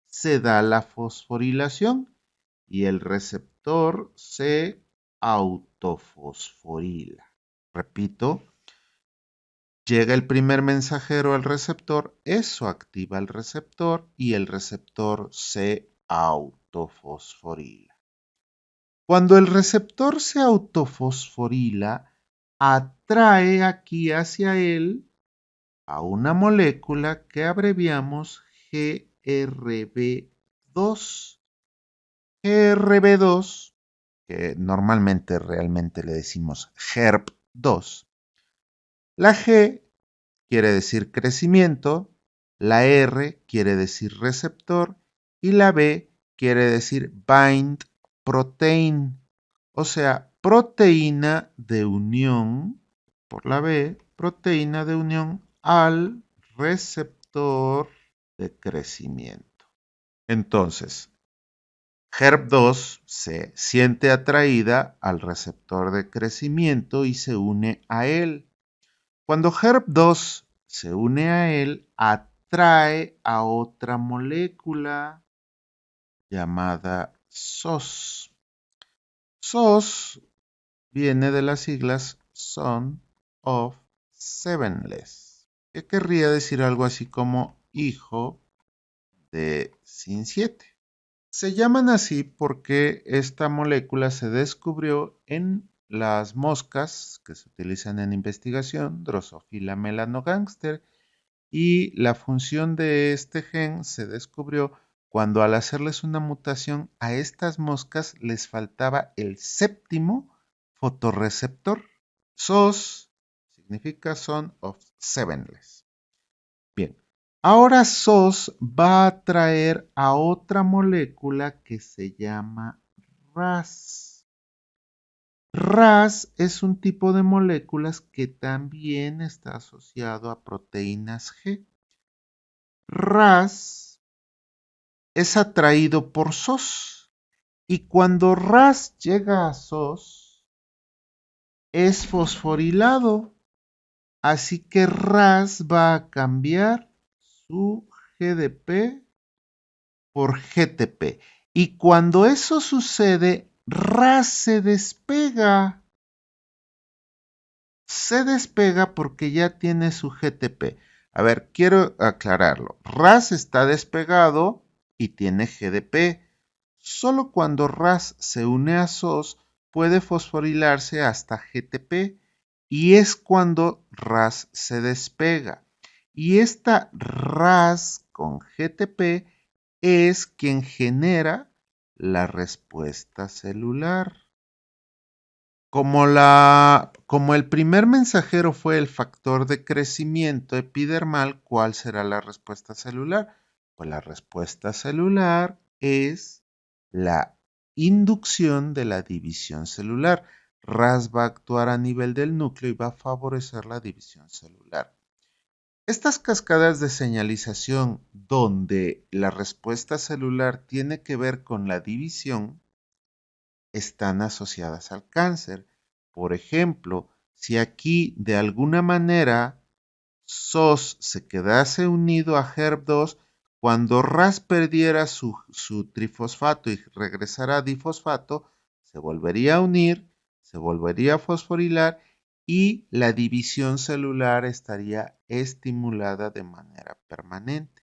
se da la fosforilación y el receptor se autofosforila. Repito, llega el primer mensajero al receptor, eso activa el receptor y el receptor se autofosforila. Cuando el receptor se autofosforila, atrae aquí hacia él a una molécula que abreviamos GRB2. GRB2, que normalmente realmente le decimos HERP2. La G quiere decir crecimiento, la R quiere decir receptor y la B quiere decir bind protein, o sea, proteína de unión, por la B, proteína de unión al receptor de crecimiento. Entonces, HERP2 se siente atraída al receptor de crecimiento y se une a él. Cuando HERP2 se une a él, atrae a otra molécula llamada SOS. SOS viene de las siglas Son of Sevenless, que querría decir algo así como hijo de sin 7. Se llaman así porque esta molécula se descubrió en las moscas que se utilizan en investigación, Drosophila melanogaster, y la función de este gen se descubrió cuando al hacerles una mutación a estas moscas les faltaba el séptimo fotorreceptor. SOS significa Son of Sevenless. Bien, ahora SOS va a atraer a otra molécula que se llama RAS. RAS es un tipo de moléculas que también está asociado a proteínas G. RAS es atraído por SOS y cuando RAS llega a SOS es fosforilado, así que RAS va a cambiar su GDP por GTP. Y cuando eso sucede, RAS se despega. Se despega porque ya tiene su GTP. A ver, quiero aclararlo. RAS está despegado y tiene GDP. Solo cuando RAS se une a SOS puede fosforilarse hasta GTP y es cuando RAS se despega. Y esta RAS con GTP es quien genera la respuesta celular. Como el primer mensajero fue el factor de crecimiento epidermal, ¿cuál será la respuesta celular? Pues la respuesta celular es la inducción de la división celular. RAS va a actuar a nivel del núcleo y va a favorecer la división celular. Estas cascadas de señalización donde la respuesta celular tiene que ver con la división están asociadas al cáncer. Por ejemplo, si aquí de alguna manera SOS se quedase unido a HERB2, cuando RAS perdiera su trifosfato y regresara a difosfato, se volvería a unir, se volvería a fosforilar y la división celular estaría estimulada de manera permanente.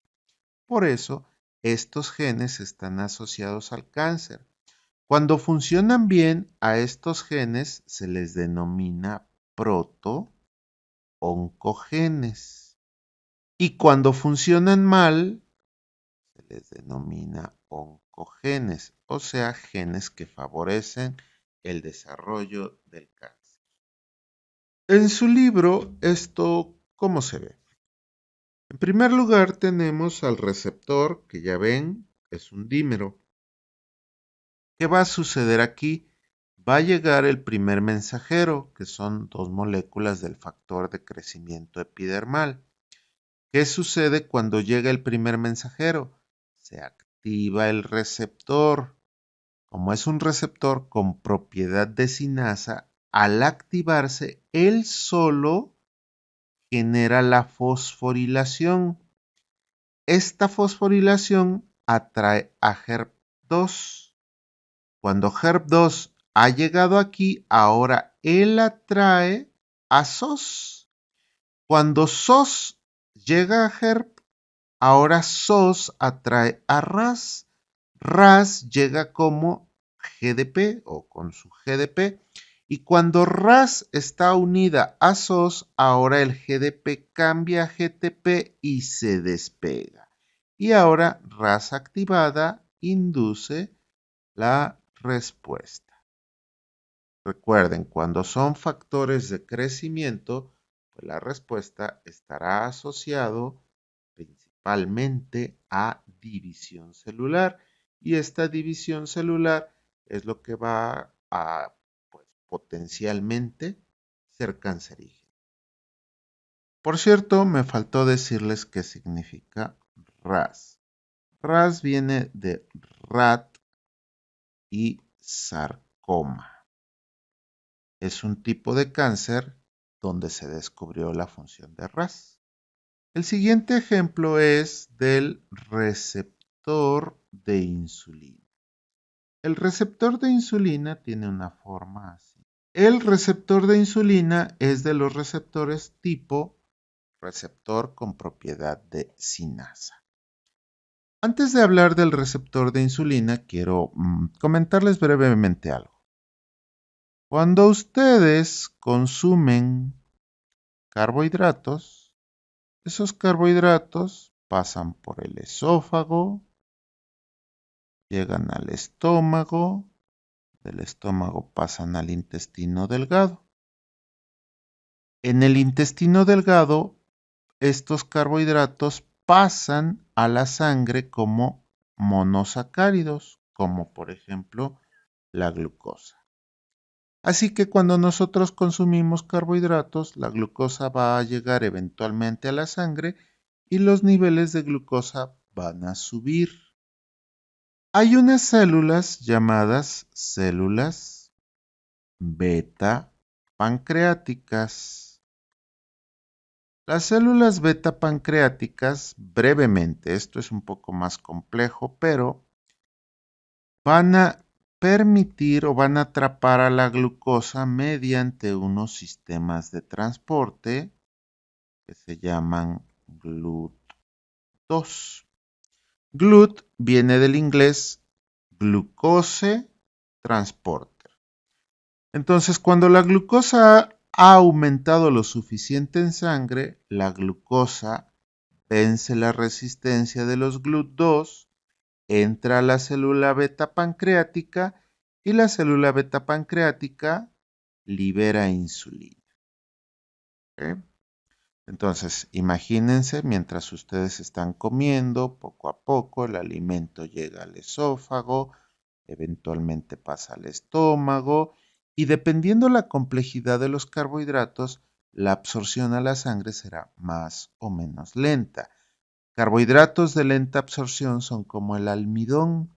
Por eso, estos genes están asociados al cáncer. Cuando funcionan bien, a estos genes se les denomina proto-oncogenes. Y cuando funcionan mal, se les denomina oncogenes, o sea, genes que favorecen el desarrollo del cáncer. En su libro, esto, ¿cómo se ve? En primer lugar, tenemos al receptor, que ya ven, es un dímero. ¿Qué va a suceder aquí? Va a llegar el primer mensajero, que son dos moléculas del factor de crecimiento epidermal. ¿Qué sucede cuando llega el primer mensajero? Se activa el receptor. Como es un receptor con propiedad de sinasa, al activarse, él solo genera la fosforilación. Esta fosforilación atrae a HERP2. Cuando HERP2 ha llegado aquí, ahora él atrae a SOS. Cuando SOS llega a HERP, ahora SOS atrae a RAS. RAS llega como GDP o con su GDP. Y cuando RAS está unida a SOS, ahora el GDP cambia a GTP y se despega. Y ahora RAS activada induce la respuesta. Recuerden, cuando son factores de crecimiento, pues la respuesta estará asociado principalmente a división celular y esta división celular es lo que va a pues, potencialmente ser cancerígeno. Por cierto, me faltó decirles qué significa RAS. RAS viene de rat y sarcoma. Es un tipo de cáncer donde se descubrió la función de RAS. El siguiente ejemplo es del receptor de insulina. El receptor de insulina tiene una forma así. El receptor de insulina es de los receptores tipo receptor con propiedad de sinasa. Antes de hablar del receptor de insulina, quiero comentarles brevemente algo. Cuando ustedes consumen carbohidratos, esos carbohidratos pasan por el esófago, llegan al estómago, del estómago pasan al intestino delgado. En el intestino delgado, estos carbohidratos pasan a la sangre como monosacáridos, como por ejemplo la glucosa. Así que cuando nosotros consumimos carbohidratos, la glucosa va a llegar eventualmente a la sangre y los niveles de glucosa van a subir. Hay unas células llamadas células beta pancreáticas. Las células beta pancreáticas, brevemente, esto es un poco más complejo, pero van a permitir o van a atrapar a la glucosa mediante unos sistemas de transporte que se llaman GLUT2. GLUT viene del inglés glucose transporter. Entonces, cuando la glucosa ha aumentado lo suficiente en sangre, la glucosa vence la resistencia de los GLUT2, entra a la célula beta pancreática y la célula beta pancreática libera insulina. ¿Okay? Entonces, imagínense, mientras ustedes están comiendo, poco a poco el alimento llega al esófago, eventualmente pasa al estómago y dependiendo la complejidad de los carbohidratos, la absorción a la sangre será más o menos lenta. Carbohidratos de lenta absorción son como el almidón.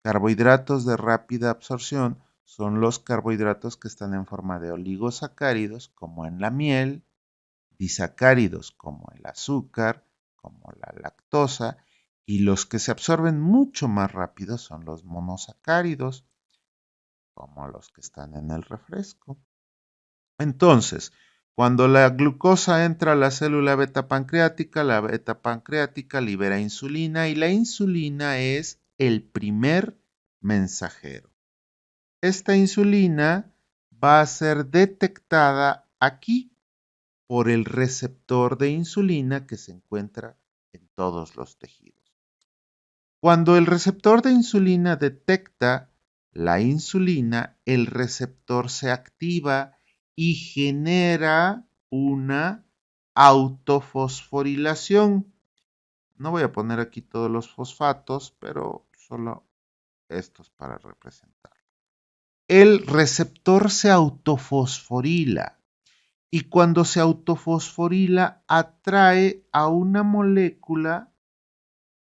Carbohidratos de rápida absorción son los carbohidratos que están en forma de oligosacáridos, como en la miel, disacáridos como el azúcar, como la lactosa, y los que se absorben mucho más rápido son los monosacáridos, como los que están en el refresco. Entonces, cuando la glucosa entra a la célula beta pancreática, la beta pancreática libera insulina y la insulina es el primer mensajero. Esta insulina va a ser detectada aquí por el receptor de insulina que se encuentra en todos los tejidos. Cuando el receptor de insulina detecta la insulina, el receptor se activa y genera una autofosforilación. No voy a poner aquí todos los fosfatos, pero solo estos para representar. El receptor se autofosforila y cuando se autofosforila atrae a una molécula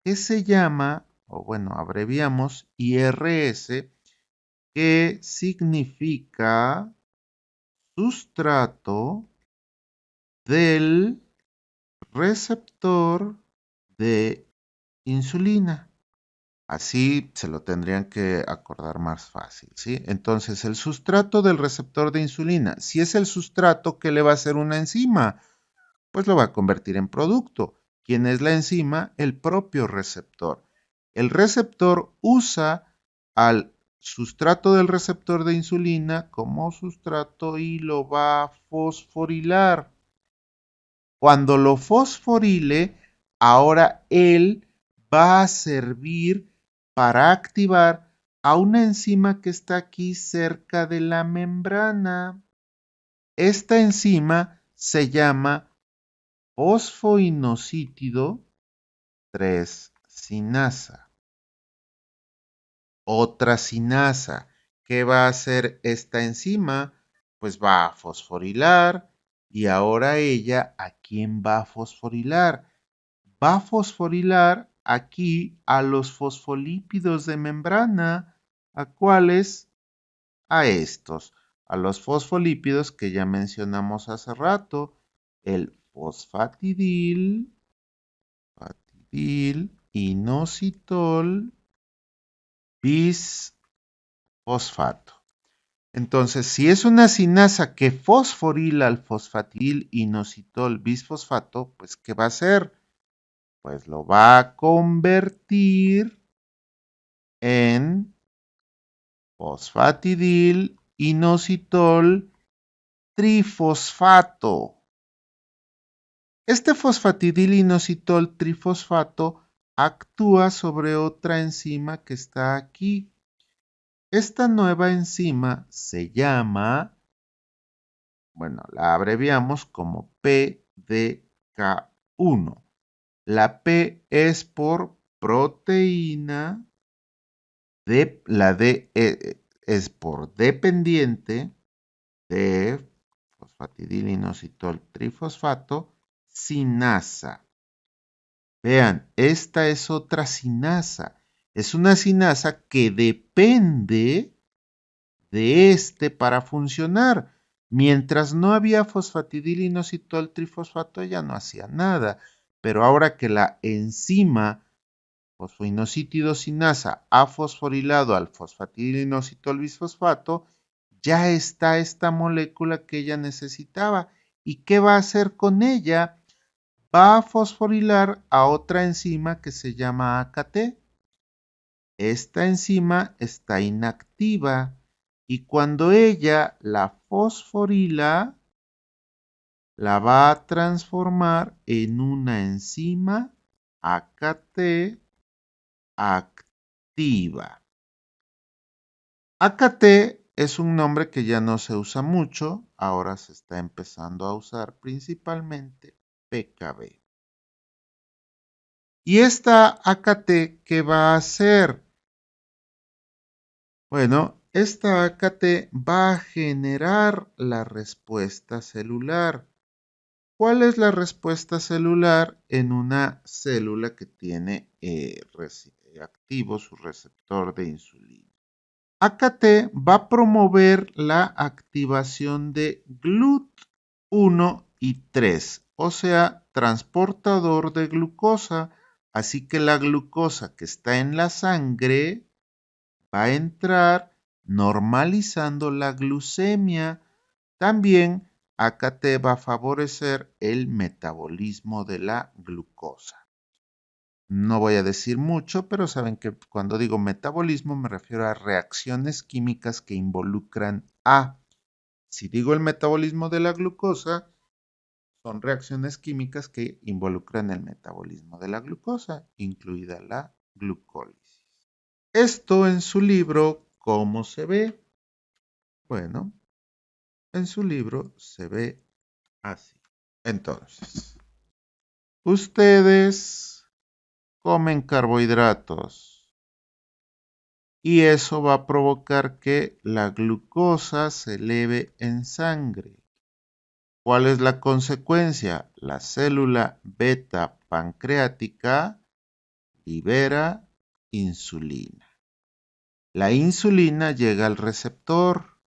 que se llama, o bueno, abreviamos IRS, que significa sustrato del receptor de insulina. Así se lo tendrían que acordar más fácil, ¿sí? Entonces, el sustrato del receptor de insulina, si es el sustrato, ¿qué le va a hacer una enzima? Pues lo va a convertir en producto. ¿Quién es la enzima? El propio receptor. El receptor usa al sustrato del receptor de insulina como sustrato y lo va a fosforilar. Cuando lo fosforile, ahora él va a servir para activar a una enzima que está aquí cerca de la membrana. Esta enzima se llama fosfoinosítido 3-sinasa. Otra sinasa. ¿Qué va a hacer esta enzima? Pues va a fosforilar y ahora ella, ¿a quién va a fosforilar? Va a fosforilar aquí a los fosfolípidos de membrana. ¿A cuáles? A estos, a los fosfolípidos que ya mencionamos hace rato, el fosfatidil, inositol, bisfosfato. Entonces, si es una sinasa que fosforila al fosfatidil, inositol, bisfosfato, pues ¿qué va a hacer? Pues lo va a convertir en fosfatidil, inositol, trifosfato. Este fosfatidil-inositol trifosfato actúa sobre otra enzima que está aquí. Esta nueva enzima se llama, bueno, la abreviamos como PDK1. La P es por proteína, la D es por dependiente de fosfatidil-inositol trifosfato, sinasa. Vean, esta es otra sinasa. Es una sinasa que depende de este para funcionar. Mientras no había fosfatidil-inositol trifosfato, ella no hacía nada. Pero ahora que la enzima fosfoinosítido sinasa ha fosforilado al fosfatidil-inositol bisfosfato, ya está esta molécula que ella necesitaba. ¿Y qué va a hacer con ella? Va a fosforilar a otra enzima que se llama AKT. Esta enzima está inactiva y cuando ella la fosforila, la va a transformar en una enzima AKT activa. AKT es un nombre que ya no se usa mucho, ahora se está empezando a usar principalmente PKB. ¿Y esta AKT qué va a hacer? Bueno, esta AKT va a generar la respuesta celular. ¿Cuál es la respuesta celular en una célula que tiene activo su receptor de insulina? AKT va a promover la activación de GLUT1 y 3, o sea, transportador de glucosa. Así que la glucosa que está en la sangre va a entrar normalizando la glucemia. También AKT va a favorecer el metabolismo de la glucosa. No voy a decir mucho, pero saben que cuando digo metabolismo me refiero a reacciones químicas que involucran a. Si digo el metabolismo de la glucosa, son reacciones químicas que involucran el metabolismo de la glucosa, incluida la glucólisis. Esto en su libro, ¿cómo se ve? Bueno, en su libro se ve así. Entonces, ustedes comen carbohidratos y eso va a provocar que la glucosa se eleve en sangre. ¿Cuál es la consecuencia? La célula beta pancreática libera insulina. La insulina llega al receptor.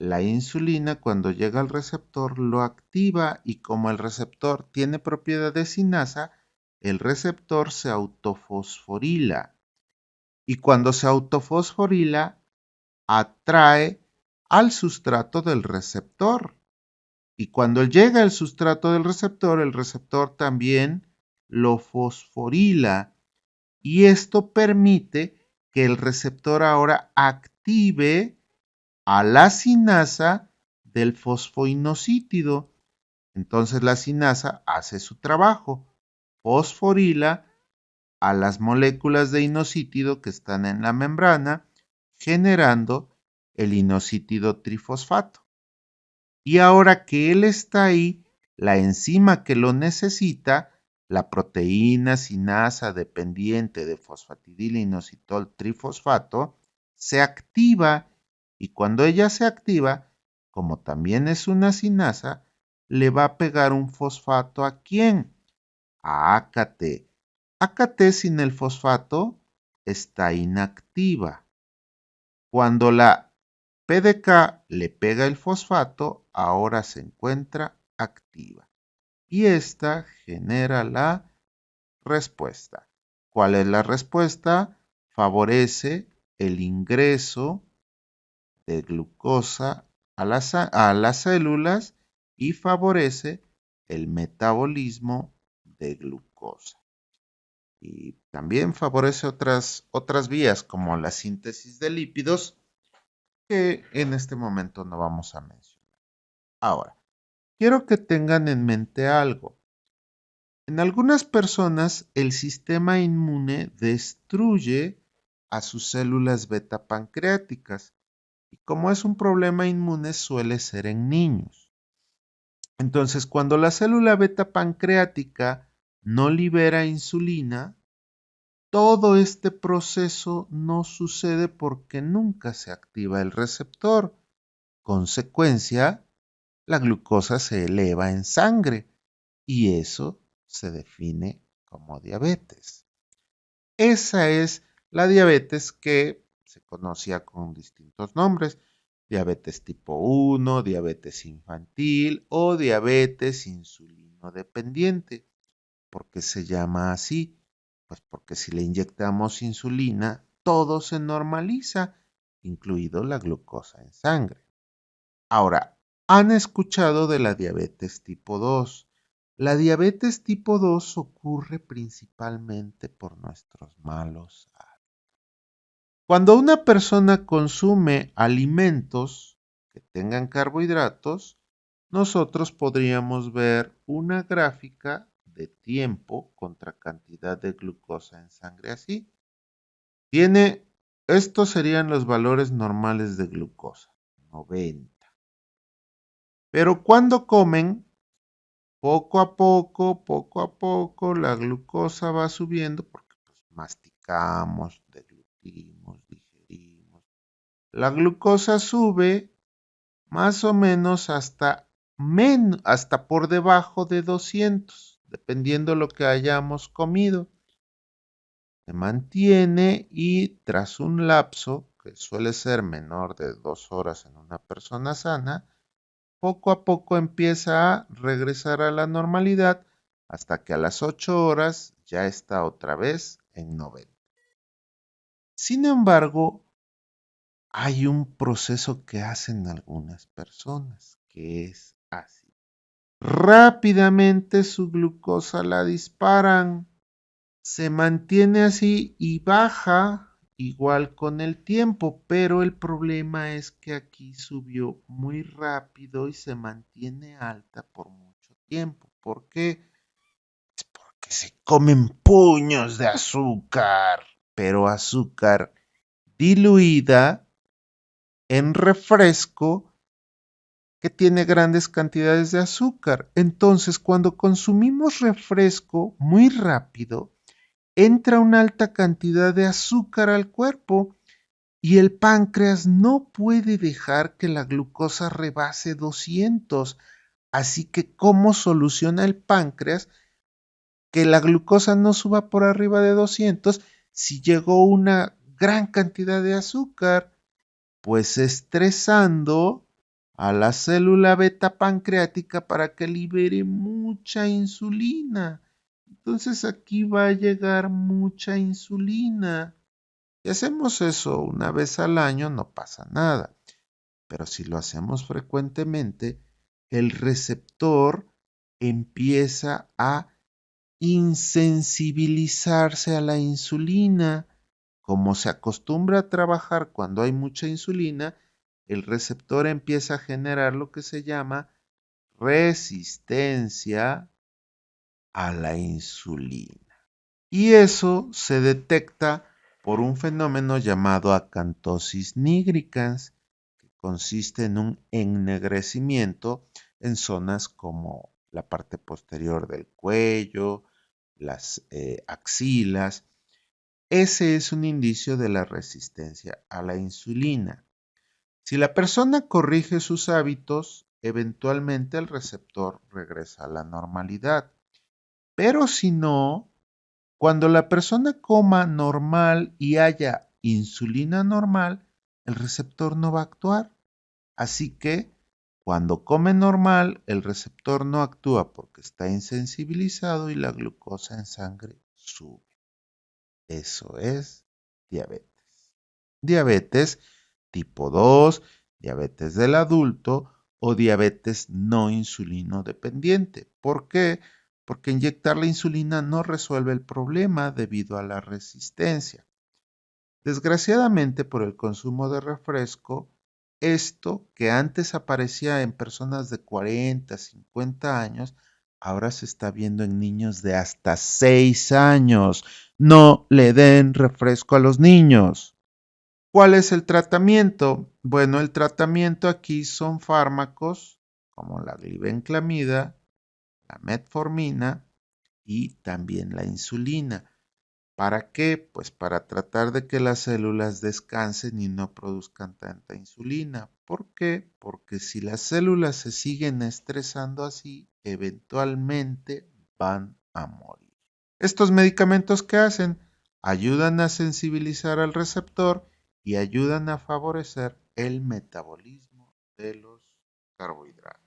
La insulina cuando llega al receptor lo activa y como el receptor tiene propiedades sinasa, el receptor se autofosforila. Y cuando se autofosforila, atrae al sustrato del receptor. Y cuando llega al sustrato del receptor, el receptor también lo fosforila. Y esto permite que el receptor ahora active a la sinasa del fosfoinosítido. Entonces la sinasa hace su trabajo, fosforila a las moléculas de inosítido que están en la membrana, generando el inosítido trifosfato. Y ahora que él está ahí, la enzima que lo necesita, la proteína sinasa dependiente de fosfatidilinositol trifosfato, se activa y cuando ella se activa, como también es una sinasa, le va a pegar un fosfato ¿a quién? A AKT. AKT sin el fosfato está inactiva. Cuando la PDK le pega el fosfato, ahora se encuentra activa. Y esta genera la respuesta. ¿Cuál es la respuesta? Favorece el ingreso de glucosa a las células y favorece el metabolismo de glucosa. Y también favorece otras vías como la síntesis de lípidos que en este momento no vamos a mencionar. Ahora, quiero que tengan en mente algo. En algunas personas el sistema inmune destruye a sus células beta pancreáticas y como es un problema inmune suele ser en niños. Entonces, cuando la célula beta pancreática no libera insulina, todo este proceso no sucede porque nunca se activa el receptor. Consecuencia, la glucosa se eleva en sangre y eso se define como diabetes. Esa es la diabetes que se conocía con distintos nombres. Diabetes tipo 1, diabetes infantil o diabetes insulino dependiente. ¿Por qué se llama así? Pues porque si le inyectamos insulina, todo se normaliza, incluido la glucosa en sangre. Ahora, ¿han escuchado de la diabetes tipo 2? La diabetes tipo 2 ocurre principalmente por nuestros malos hábitos. Cuando una persona consume alimentos que tengan carbohidratos, nosotros podríamos ver una gráfica de tiempo contra cantidad de glucosa en sangre así. Estos serían los valores normales de glucosa, 90. Pero cuando comen, poco a poco, la glucosa va subiendo porque pues, masticamos, deglutimos, digerimos. La glucosa sube más o menos hasta por debajo de 200, dependiendo lo que hayamos comido. Se mantiene y tras un lapso, que suele ser menor de 2 horas en una persona sana, poco a poco empieza a regresar a la normalidad hasta que a las 8 horas ya está otra vez en 90. Sin embargo, hay un proceso que hacen algunas personas que es así. Rápidamente su glucosa la disparan, se mantiene así y baja igual con el tiempo, pero el problema es que aquí subió muy rápido y se mantiene alta por mucho tiempo. ¿Por qué? Es porque se comen puños de azúcar, pero azúcar diluida en refresco que tiene grandes cantidades de azúcar. Entonces, cuando consumimos refresco muy rápido, entra una alta cantidad de azúcar al cuerpo y el páncreas no puede dejar que la glucosa rebase 200. Así que, ¿cómo soluciona el páncreas que la glucosa no suba por arriba de 200 si llegó una gran cantidad de azúcar? Pues estresando a la célula beta pancreática para que libere mucha insulina. Entonces aquí va a llegar mucha insulina. Si hacemos eso una vez al año no pasa nada, pero si lo hacemos frecuentemente, el receptor empieza a insensibilizarse a la insulina. Como se acostumbra a trabajar cuando hay mucha insulina, el receptor empieza a generar lo que se llama resistencia a la insulina. Y eso se detecta por un fenómeno llamado acantosis nigricans, que consiste en un ennegrecimiento en zonas como la parte posterior del cuello, las axilas. Ese es un indicio de la resistencia a la insulina. Si la persona corrige sus hábitos, eventualmente el receptor regresa a la normalidad. Pero si no, cuando la persona coma normal y haya insulina normal, el receptor no va a actuar. Así que cuando come normal, el receptor no actúa porque está insensibilizado y la glucosa en sangre sube. Eso es diabetes. Diabetes tipo 2, diabetes del adulto o diabetes no insulino dependiente. ¿Por qué? Porque inyectar la insulina no resuelve el problema debido a la resistencia. Desgraciadamente, por el consumo de refresco, esto que antes aparecía en personas de 40, 50 años, ahora se está viendo en niños de hasta 6 años. No le den refresco a los niños. ¿Cuál es el tratamiento? Bueno, el tratamiento aquí son fármacos como la glibenclamida, la metformina y también la insulina. ¿Para qué? Pues para tratar de que las células descansen y no produzcan tanta insulina. ¿Por qué? Porque si las células se siguen estresando así, eventualmente van a morir. Estos medicamentos, ¿qué hacen? Ayudan a sensibilizar al receptor y ayudan a favorecer el metabolismo de los carbohidratos.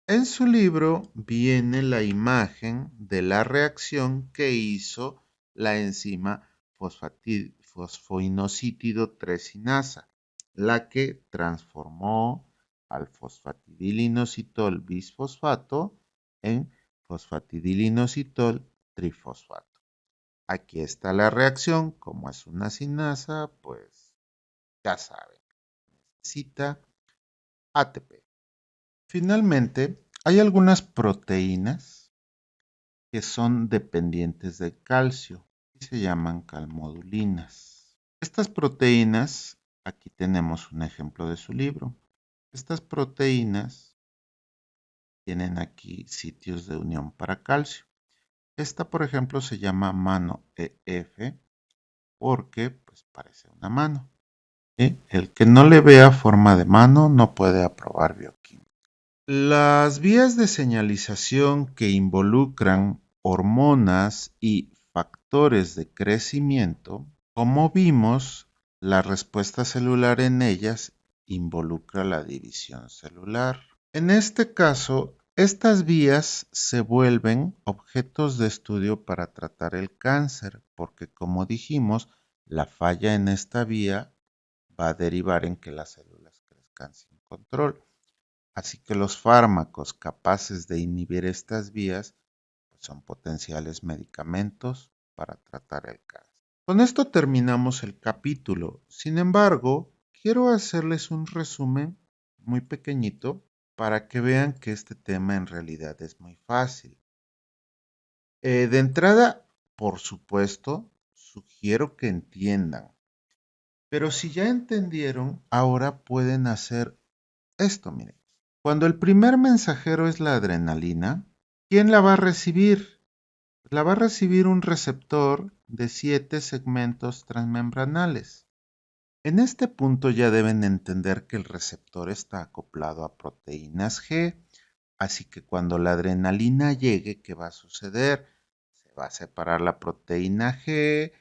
En su libro viene la imagen de la reacción que hizo la enzima fosfoinosítido 3-sinasa, la que transformó al fosfatidilinositol bisfosfato en fosfatidilinositol trifosfato. Aquí está la reacción, como es una sinasa, pues ya saben, necesita ATP. Finalmente, hay algunas proteínas que son dependientes del calcio y se llaman calmodulinas. Estas proteínas, aquí tenemos un ejemplo de su libro. Estas proteínas tienen aquí sitios de unión para calcio. Esta, por ejemplo, se llama mano EF porque pues, parece una mano. El que no le vea forma de mano no puede aprobar bioquímica. Las vías de señalización que involucran hormonas y factores de crecimiento, como vimos, la respuesta celular en ellas involucra la división celular. En este caso, estas vías se vuelven objetos de estudio para tratar el cáncer, porque como dijimos, la falla en esta vía va a derivar en que las células crezcan sin control. Así que los fármacos capaces de inhibir estas vías pues son potenciales medicamentos para tratar el cáncer. Con esto terminamos el capítulo. Sin embargo, quiero hacerles un resumen muy pequeñito para que vean que este tema en realidad es muy fácil. De entrada, por supuesto, sugiero que entiendan. Pero si ya entendieron, ahora pueden hacer esto, miren. Cuando el primer mensajero es la adrenalina, ¿quién la va a recibir? La va a recibir un receptor de 7 segmentos transmembranales. En este punto ya deben entender que el receptor está acoplado a proteínas G, así que cuando la adrenalina llegue, ¿qué va a suceder? Se va a separar la proteína G,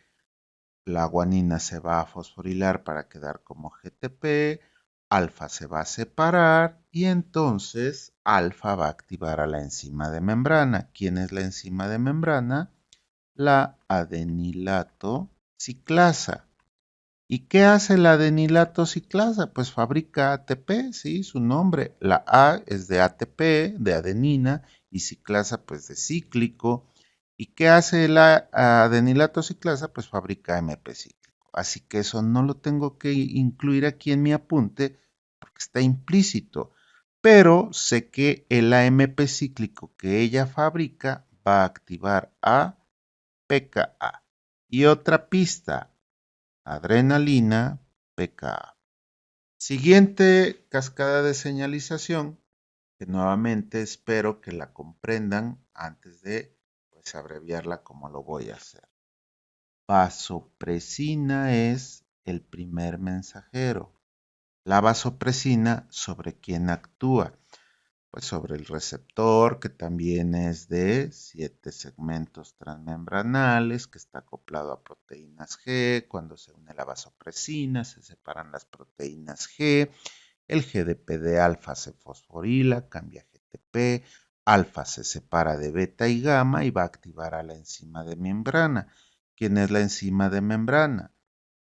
la guanina se va a fosforilar para quedar como GTP, alfa se va a separar y entonces alfa va a activar a la enzima de membrana. ¿Quién es la enzima de membrana? La adenilato ciclasa. ¿Y qué hace la adenilato ciclasa? Pues fabrica ATP, sí, su nombre. La A es de ATP, de adenina, y ciclasa pues de cíclico. ¿Y qué hace la adenilato ciclasa? Pues fabrica AMP cíclico. Así que eso no lo tengo que incluir aquí en mi apunte porque está implícito. Pero sé que el AMP cíclico que ella fabrica va a activar a pKa. Y otra pista, adrenalina, pKa. Siguiente cascada de señalización, que nuevamente espero que la comprendan antes de pues, abreviarla como lo voy a hacer. Vasopresina es el primer mensajero. La vasopresina, ¿sobre quién actúa? Pues sobre el receptor, que también es de 7 segmentos transmembranales, que está acoplado a proteínas G. Cuando se une la vasopresina, se separan las proteínas G. El GDP de alfa se fosforila, cambia a GTP. Alfa se separa de beta y gamma y va a activar a la enzima de membrana. ¿Quién es la enzima de membrana?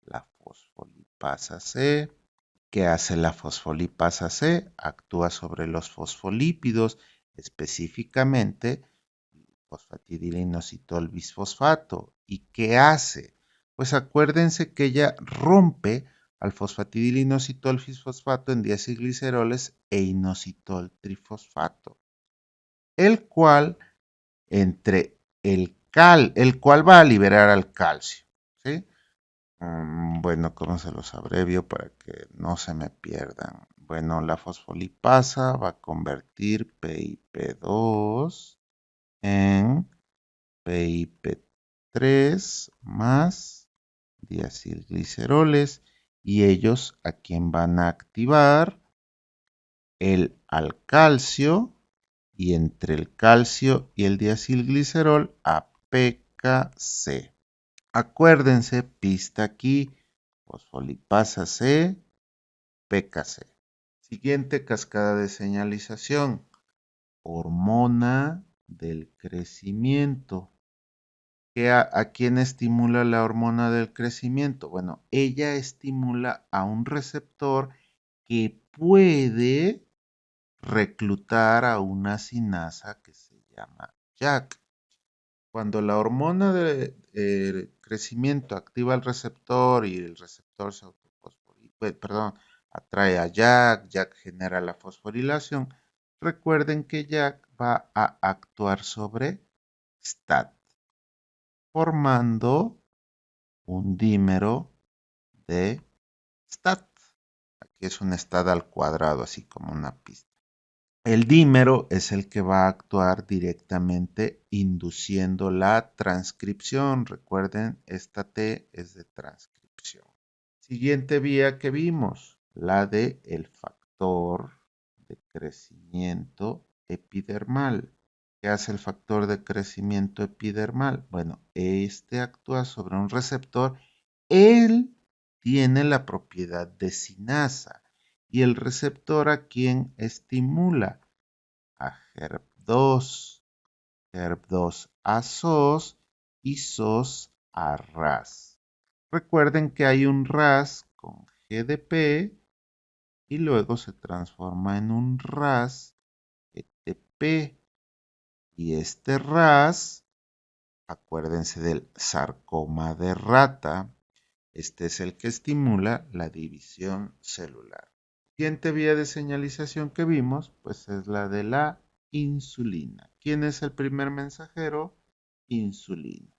La fosfolipasa C. ¿Qué hace la fosfolipasa C? Actúa sobre los fosfolípidos, específicamente fosfatidilinositol bisfosfato. ¿Y qué hace? Pues acuérdense que ella rompe al fosfatidilinositol bisfosfato en diacilgliceroles e inositol trifosfato, el cual el cual va a liberar al calcio, ¿sí? Bueno, ¿cómo se los abrevio para que no se me pierdan? Bueno, la fosfolipasa va a convertir PIP2 en PIP3 más diacilgliceroles y ellos a quién van a activar el alcalcio y entre el calcio y el diacilglicerol a PKC. Acuérdense, pista aquí, fosfolipasa C, PKC. Siguiente cascada de señalización, hormona del crecimiento. ¿A quién estimula la hormona del crecimiento? Bueno, ella estimula a un receptor que puede reclutar a una sinasa que se llama JAK. Cuando la hormona de crecimiento activa el receptor y el receptor se autofosforiza, atrae a Jack, Jack genera la fosforilación. Recuerden que Jack va a actuar sobre STAT, formando un dímero de STAT. Aquí es un STAT al cuadrado, así como una pista. El dímero es el que va a actuar directamente induciendo la transcripción. Recuerden, esta T es de transcripción. Siguiente vía que vimos, la de el factor de crecimiento epidermal. ¿Qué hace el factor de crecimiento epidermal? Bueno, este actúa sobre un receptor. Él tiene la propiedad de sinasa. ¿Y el receptor a quién estimula? A HERP2, HERP2 a SOS y SOS a RAS. Recuerden que hay un RAS con GDP y luego se transforma en un RAS ETP. Y este RAS, acuérdense del sarcoma de rata, este es el que estimula la división celular. Siguiente vía de señalización que vimos, pues es la de la insulina. ¿Quién es el primer mensajero? Insulina.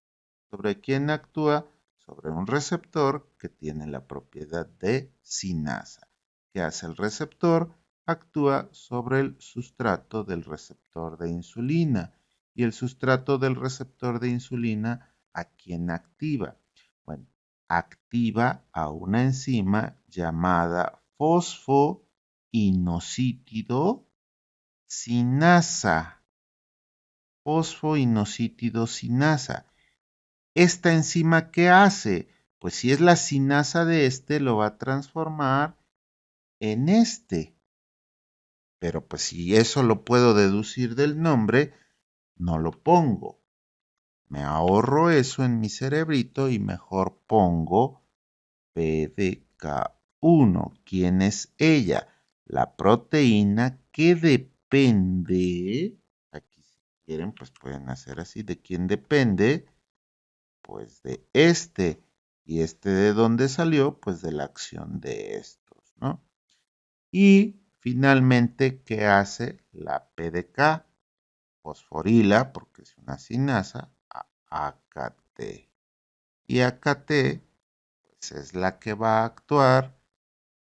¿Sobre quién actúa? Sobre un receptor que tiene la propiedad de sinasa. ¿Qué hace el receptor? Actúa sobre el sustrato del receptor de insulina. ¿Y el sustrato del receptor de insulina a quién activa? Bueno, activa a una enzima llamada fosfoinosítido sinasa. Fosfoinosítido sinasa. ¿Esta enzima qué hace? Pues si es la sinasa de este, lo va a transformar en este. Pero pues si eso lo puedo deducir del nombre, no lo pongo. Me ahorro eso en mi cerebrito y mejor pongo PDK1. ¿Quién es ella? La proteína que depende, aquí si quieren, pues pueden hacer así, ¿de quién depende? Pues de este. ¿Y este de dónde salió? Pues de la acción de estos, ¿no? Y finalmente, ¿qué hace la PDK? Fosforila, porque es una sinasa, a AKT. Y AKT pues, es la que va a actuar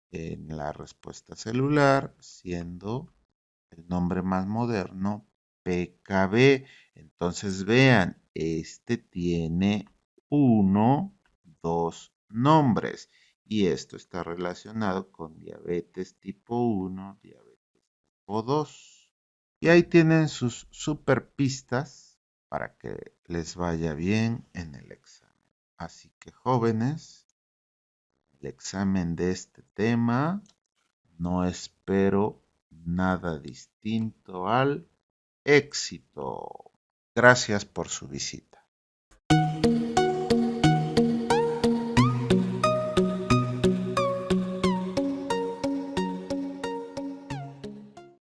en la respuesta celular, siendo el nombre más moderno PKB. Entonces vean, este tiene dos nombres y esto está relacionado con diabetes tipo 1, diabetes tipo 2. Y ahí tienen sus super pistas para que les vaya bien en el examen. Así que jóvenes, el examen de este tema no espero nada distinto al éxito. Gracias por su visita.